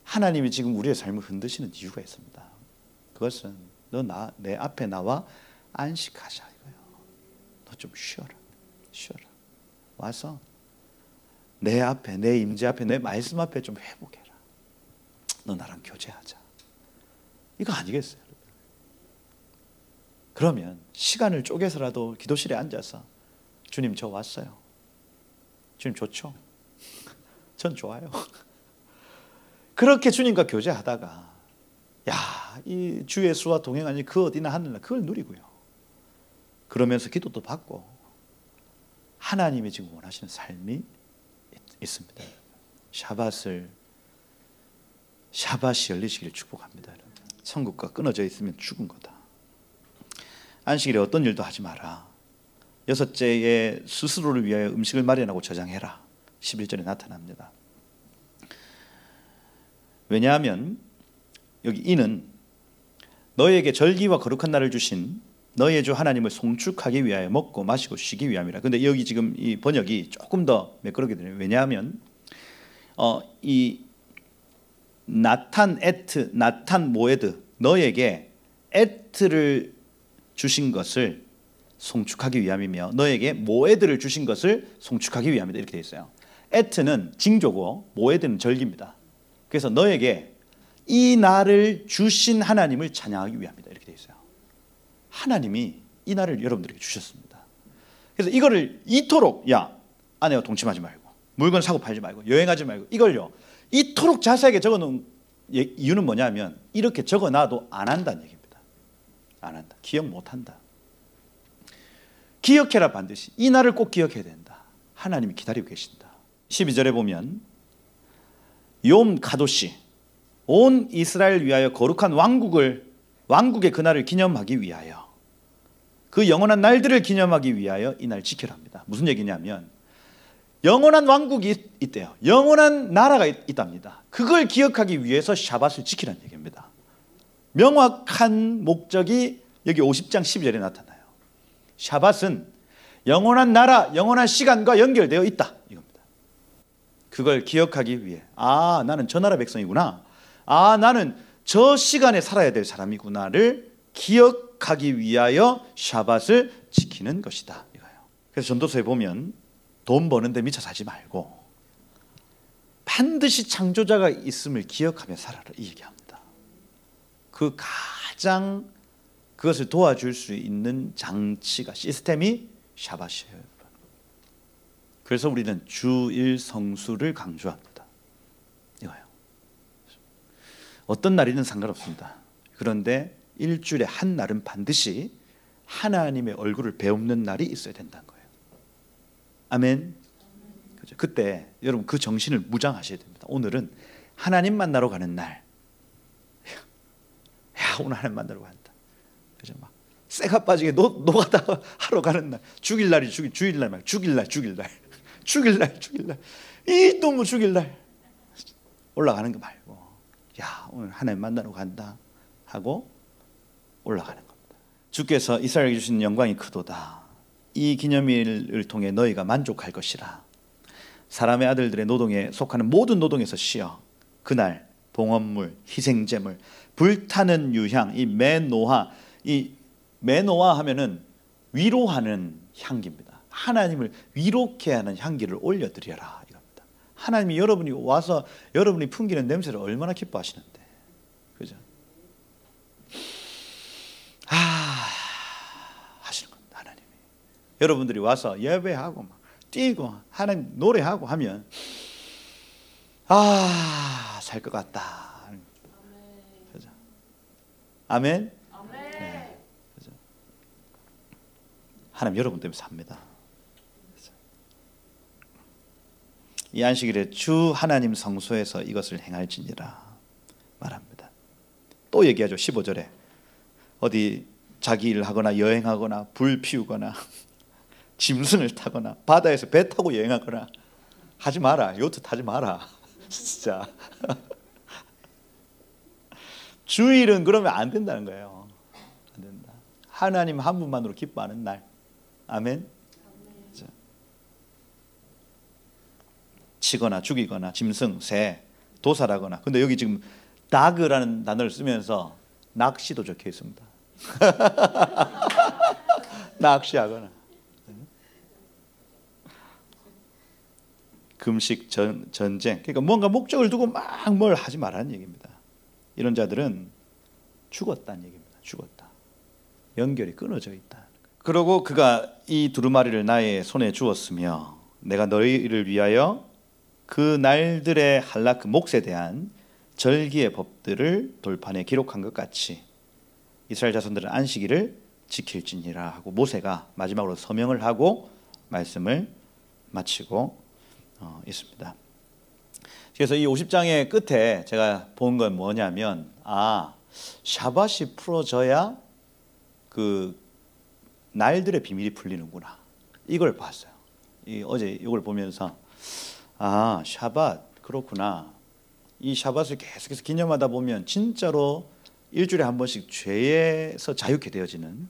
하나님이 지금 우리의 삶을 흔드시는 이유가 있습니다. 그것은 내 앞에 나와 안식하자 이거예요. 너 좀 쉬어라. 와서 내 앞에, 내 임재 앞에, 내 말씀 앞에 좀 회복해라. 너 나랑 교제하자. 이거 아니겠어요, 여러분? 그러면 시간을 쪼개서라도 기도실에 앉아서 주님 저 왔어요. 주님 좋죠? 전 좋아요. 그렇게 주님과 교제하다가 이 주 예수와 동행하니 그 어디나 하늘나 그걸 누리고요. 그러면서 기도도 받고 하나님이 지금 원하시는 삶이 있습니다. 샤밧이 열리시기를 축복합니다. 천국과 끊어져 있으면 죽은 거다. 안식일에 어떤 일도 하지 마라. 여섯째에 스스로를 위하여 음식을 마련하고 저장해라. 11절에 나타납니다. 왜냐하면 여기 이는 너희에게 절기와 거룩한 날을 주신 너희의 주 하나님을 송축하기 위하여 먹고 마시고 쉬기 위함이라. 근데 여기 지금 이 번역이 조금 더 매끄럽게 되네요. 왜냐하면 이 나탄 에트, 나탄 모에드, 너에게 에트를 주신 것을 송축하기 위함이며 너에게 모에드를 주신 것을 송축하기 위함이다. 이렇게 되어 있어요. 에트는 징조고 모에드는 절기입니다. 그래서 너에게 이 날을 주신 하나님을 찬양하기 위함이다. 이렇게 되어 있어요. 하나님이 이 날을 여러분들에게 주셨습니다. 그래서 이거를 이토록 아내와 동침하지 말고 물건 사고 팔지 말고 여행하지 말고 이걸요 이토록 자세하게 적어놓은 이유는 뭐냐면 이렇게 적어놔도 안 한다는 얘기입니다. 안 한다. 기억 못한다. 기억해라. 반드시 이 날을 꼭 기억해야 된다. 하나님이 기다리고 계신다. 12절에 보면 욤 가도시 온 이스라엘 위하여 거룩한 왕국의 그날을 기념하기 위하여 그 영원한 날들을 기념하기 위하여 이 날 지켜라 합니다. 무슨 얘기냐면 영원한 왕국이 있대요. 영원한 나라가 있답니다. 그걸 기억하기 위해서 샤밧을 지키라는 얘기입니다. 명확한 목적이 여기 50장 12절에 나타나요. 샤밧은 영원한 나라, 영원한 시간과 연결되어 있다 이겁니다. 그걸 기억하기 위해 나는 저 나라 백성이구나. 나는 저 시간에 살아야 될 사람이구나를 기억하기 위하여 샤밧을 지키는 것이다 이거예요. 그래서 전도서에 보면 돈 버는데 미쳐 살지 말고 반드시 창조자가 있음을 기억하며 살아라 이 얘기합니다. 그 가장 그것을 도와줄 수 있는 장치가 시스템이 샤밧이에요. 그래서 우리는 주일 성수를 강조합니다. 이거예요. 어떤 날이든 상관없습니다. 그런데 일주일에 한 날은 반드시 하나님의 얼굴을 배우는 날이 있어야 된다는 거예요. 아멘. 그죠? 그때 여러분 그 정신을 무장하셔야 됩니다. 오늘은 하나님 만나러 가는 날. 오늘 하나님 만나러 간다. 그죠? 막 쇠가 빠지게 노가다 하러 가는 날. 죽일 날이 주일날 말. 죽일날. 이 또 뭐 죽일날. 올라가는 거 말고. 오늘 하나님 만나러 간다 하고 올라가는 겁니다. 주께서 이스라엘에게 주신 영광이 크도다. 이 기념일을 통해 너희가 만족할 것이라. 사람의 아들들의 노동에 속하는 모든 노동에서 쉬어 그날 봉헌물, 희생제물, 불타는 유향, 이 메노아 하면은 위로하는 향기입니다. 하나님을 위로케 하는 향기를 올려드려라 이겁니다. 하나님이 여러분이 와서 여러분이 풍기는 냄새를 얼마나 기뻐하시는데, 그죠? 하시는 겁니다. 하나님이 여러분들이 와서 예배하고 막 뛰고 하나님 노래하고 하면 살 것 같다. 그죠? 아멘. 네. 그죠? 하나님 여러분 때문에 삽니다. 그죠? 이 안식일에 주 하나님 성소에서 이것을 행할지니라 말합니다. 또 얘기하죠. 15절에 어디 자기 일을 하거나 여행하거나 불 피우거나 짐승을 타거나 바다에서 배 타고 여행하거나 하지 마라. 요트 타지 마라. 진짜 주일은 그러면 안 된다는 거예요. 안 된다. 하나님 한 분만으로 기뻐하는 날. 아멘. 그렇죠? 치거나 죽이거나 짐승, 새, 도살하거나. 근데 여기 지금 다그라는 단어를 쓰면서 낚시도 적혀 있습니다. 낚시하거나 금식, 전쟁. 그러니까 뭔가 목적을 두고 막 뭘 하지 말라는 얘기입니다. 이런 자들은 죽었다는 얘기입니다. 죽었다. 연결이 끊어져 있다. 그러고 그가 이 두루마리를 나의 손에 주었으며 내가 너희를 위하여 그 날들의 할락 몫에 대한 절기의 법들을 돌판에 기록한 것 같이 이스라엘 자손들은 안식일을 지킬지니라 하고 모세가 마지막으로 서명을 하고 말씀을 마치고 있습니다. 그래서 이 50장의 끝에 제가 본 건 뭐냐면 샤밧이 풀어져야 그 날들의 비밀이 풀리는구나, 이걸 봤어요. 어제 이걸 보면서 샤밧 그렇구나. 이 샤밧을 계속해서 기념하다 보면 진짜로 일주일에 한 번씩 죄에서 자유케 되어지는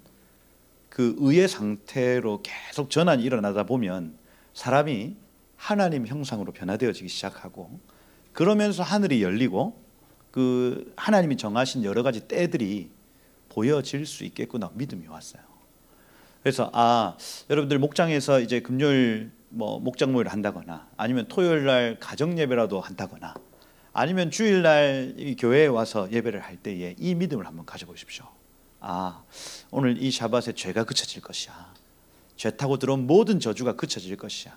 그 의의 상태로 계속 전환이 일어나다 보면 사람이 하나님 형상으로 변화되어지기 시작하고, 그러면서 하늘이 열리고 그 하나님이 정하신 여러 가지 때들이 보여질 수 있겠구나 믿음이 왔어요. 그래서 여러분들 목장에서 이제 금요일 목장 모임을 한다거나 아니면 토요일 날 가정 예배라도 한다거나 아니면 주일 날 이 교회에 와서 예배를 할 때에 이 믿음을 한번 가져보십시오. 오늘 이 샤밧에 죄가 그쳐질 것이야. 죄 타고 들어온 모든 저주가 그쳐질 것이야.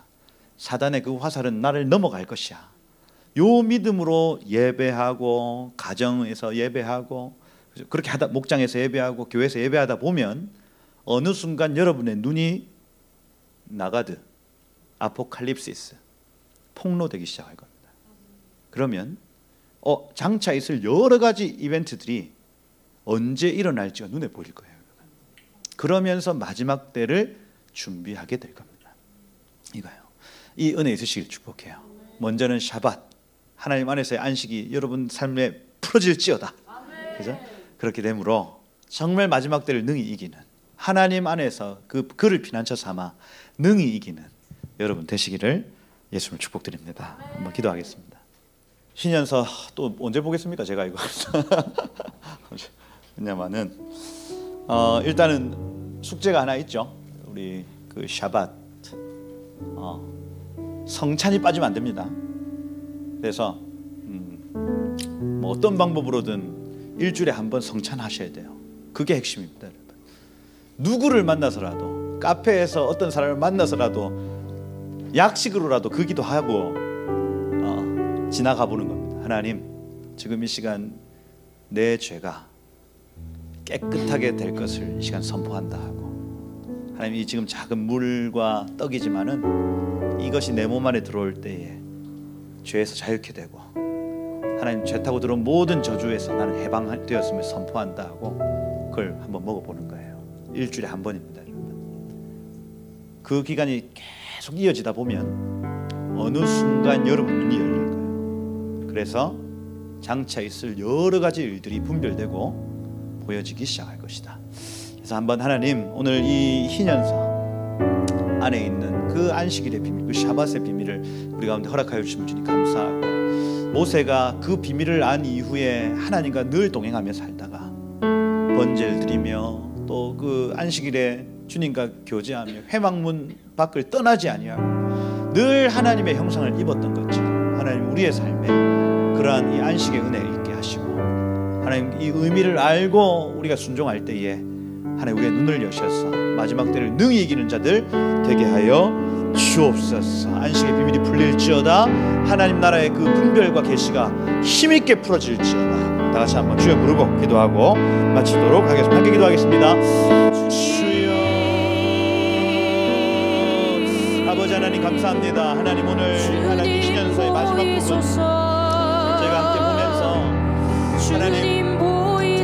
사단의 그 화살은 나를 넘어갈 것이야. 요 믿음으로 예배하고 가정에서 예배하고 그렇게 하다 목장에서 예배하고 교회에서 예배하다 보면 어느 순간 여러분의 눈이 나가드 아포칼립시스 폭로되기 시작할 겁니다. 그러면 장차 있을 여러 가지 이벤트들이 언제 일어날지가 눈에 보일 거예요. 그러면서 마지막 때를 준비하게 될 겁니다. 이거요. 이 은혜 있으시길 축복해요. 먼저는 샤밧, 하나님 안에서의 안식이 여러분 삶에 풀어질지어다. 그죠? 그렇게 되므로 정말 마지막 때를 능히 이기는, 하나님 안에서 그를 피난처 삼아 능히 이기는 여러분 되시기를 예수님을 축복드립니다. 한번 기도하겠습니다. 신년서 또 언제 보겠습니까? 제가 이거 왜냐면은 일단은 숙제가 하나 있죠. 우리 그 샤밧 성찬이 빠지면 안 됩니다. 그래서 어떤 방법으로든 일주일에 한 번 성찬하셔야 돼요. 그게 핵심입니다, 여러분. 누구를 만나서라도, 카페에서 어떤 사람을 만나서라도 약식으로라도 그 기도하고 지나가 보는 겁니다. 하나님, 지금 이 시간 내 죄가 깨끗하게 될 것을 이 시간 선포한다 하고, 하나님 이 지금 작은 물과 떡이지만은 이것이 내 몸 안에 들어올 때에 죄에서 자유케 되고, 하나님 죄 타고 들어온 모든 저주에서 나는 해방되었음을 선포한다 하고 그걸 한번 먹어보는 거예요. 일주일에 한 번입니다, 여러분. 그 기간이 계속 이어지다 보면 어느 순간 여러분 눈이 열릴 거예요. 그래서 장차 있을 여러 가지 일들이 분별되고 보여지기 시작할 것이다. 그래서 한번 하나님, 오늘 이 희년서 안에 있는 그 안식일의 비밀, 그 샤밧의 비밀을 우리 가운데 허락하여 주시면 주님 감사하고, 모세가 그 비밀을 안 이후에 하나님과 늘 동행하며 살다가 번제를 드리며 또 그 안식일에 주님과 교제하며 회막문 밖을 떠나지 아니하고 늘 하나님의 형상을 입었던 것처럼 하나님 우리의 삶에 그러한 이 안식의 은혜를 있게 하시고, 하나님 이 의미를 알고 우리가 순종할 때에 하나님 우리의 눈을 여셔서 마지막 때를 능히 이기는 자들 되게 하여 주옵소서. 안식의 비밀이 풀릴지어다. 하나님 나라의 그 분별과 계시가 힘있게 풀어질지어다. 다 같이 한번 주여 부르고 기도하고 마치도록 하겠습니다. 함께 기도하겠습니다. 주여, 아버지 하나님 감사합니다. 하나님 오늘 하나님 신년서의 마지막 부분 저희가 함께 보면서 하나님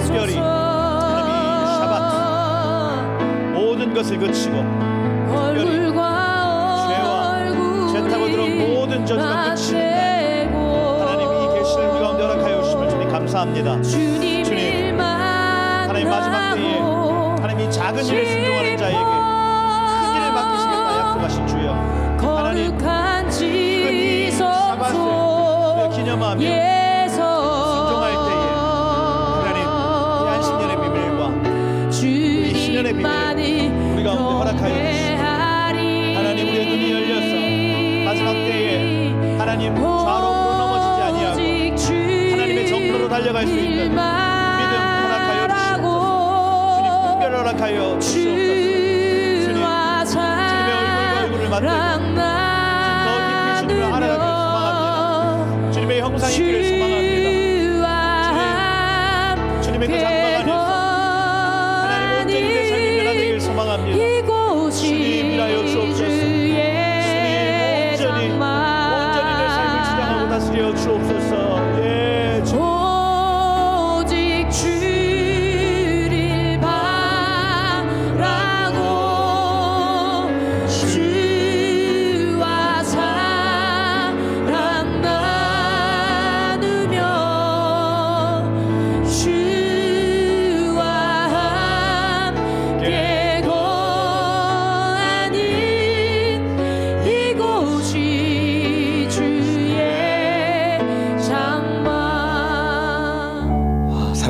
특별히 하나님 샤밧 모든 것을 그치고 특별히 죄 타고 들어온 모든 저주가 그치는 날, 하나님 이 계시를 우리 가운데 허락하여 주심을 주님 감사합니다. 주님, 하나님 마지막 때에 하나님 이 작은 일을 순종하는 자에게 큰 일을 맡기시겠다 약속하신 주여, 하나님 큰 이 샤밧을 기념하며 순종할 때에 하나님 이 안식년의 비밀과 이 신년의 비밀을 우리 가운데 허락하여 주시고, 하나님 우리의 눈이 열려서 마지막 때에 하나님 좌로우로 넘어지지 아니하고 하나님의 정로로 달려갈 수 있는 믿음 허락하여 주시옵소서. 주님 분별을 허락하여 주시옵소서. 주님, 주님의 얼굴과 얼굴을 맞대고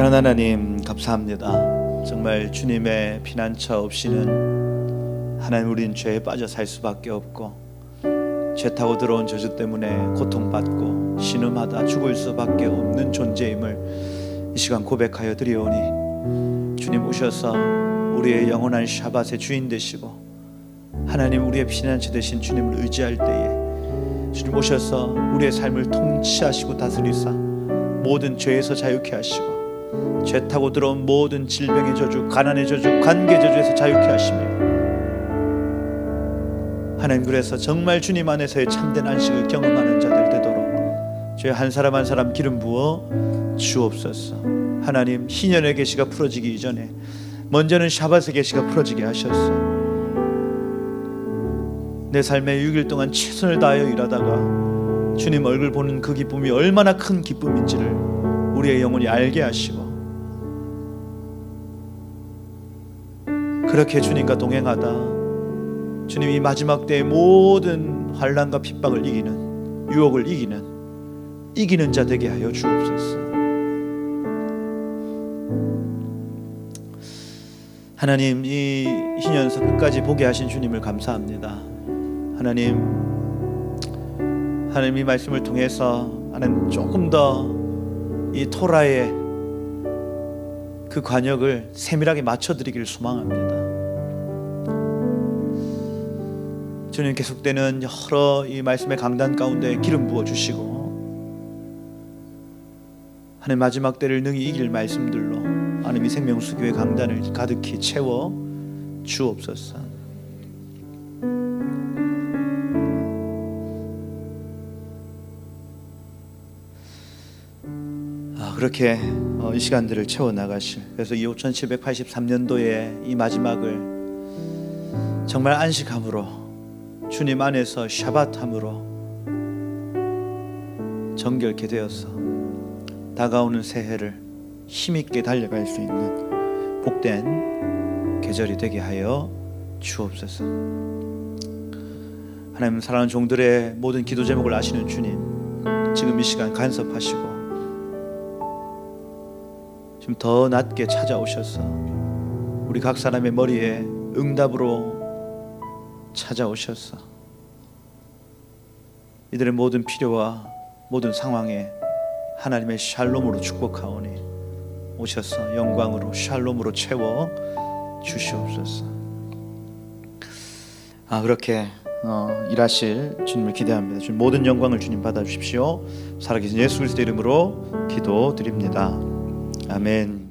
사랑하는 하나님, 감사합니다. 정말 주님의 피난처 없이는 하나님, 우린 죄에 빠져 살 수밖에 없고, 죄 타고 들어온 저주 때문에 고통받고 신음하다 죽을 수밖에 없는 존재임을 이 시간 고백하여 드리오니, 주님 오셔서 우리의 영원한 샤밧의 주인 되시고, 하나님 우리의 피난처 되신 주님을 의지할 때에 주님 오셔서 우리의 삶을 통치하시고 다스리사 모든 죄에서 자유케 하시고, 죄 타고 들어온 모든 질병의 저주, 가난의 저주, 관계 저주에서 자유케 하시며, 하나님 그래서 정말 주님 안에서의 참된 안식을 경험하는 자들 되도록 저희 한 사람 한 사람 기름 부어 주옵소서. 하나님, 희년의 계시가 풀어지기 이전에 먼저는 샤밧의 계시가 풀어지게 하셨어. 내 삶에 6일 동안 최선을 다하여 일하다가 주님 얼굴 보는 그 기쁨이 얼마나 큰 기쁨인지를 우리의 영혼이 알게 하시고, 그렇게 주님과 동행하다 주님 이 마지막 때의 모든 환난과 핍박을 이기는, 유혹을 이기는 자 되게 하여 주옵소서. 하나님, 이 희년서 끝까지 보게 하신 주님을 감사합니다. 하나님 이 말씀을 통해서 하나님 조금 더 이 토라의 그 관역을 세밀하게 맞춰드리기를 소망합니다. 주님, 계속되는 여러 이 말씀의 강단 가운데 기름 부어 주시고, 하나님 마지막 때를 능히 이길 말씀들로 하나님 이 생명수교의 강단을 가득히 채워 주옵소서. 그렇게 이 시간들을 채워나가실, 그래서 이 5783년도의 이 마지막을 정말 안식함으로, 주님 안에서 샤밧함으로 정결케 되어서 다가오는 새해를 힘있게 달려갈 수 있는 복된 계절이 되게 하여 주옵소서. 하나님, 사랑하는 종들의 모든 기도 제목을 아시는 주님, 지금 이 시간 간섭하시고 좀 더 낮게 찾아오셔서 우리 각 사람의 머리에 응답으로 찾아오셔서 이들의 모든 필요와 모든 상황에 하나님의 샬롬으로 축복하오니 오셔서 영광으로 샬롬으로 채워 주시옵소서. 그렇게 일하실 주님을 기대합니다. 주님, 모든 영광을 주님 받아주십시오. 살아계신 예수 그리스도 이름으로 기도드립니다. 아멘.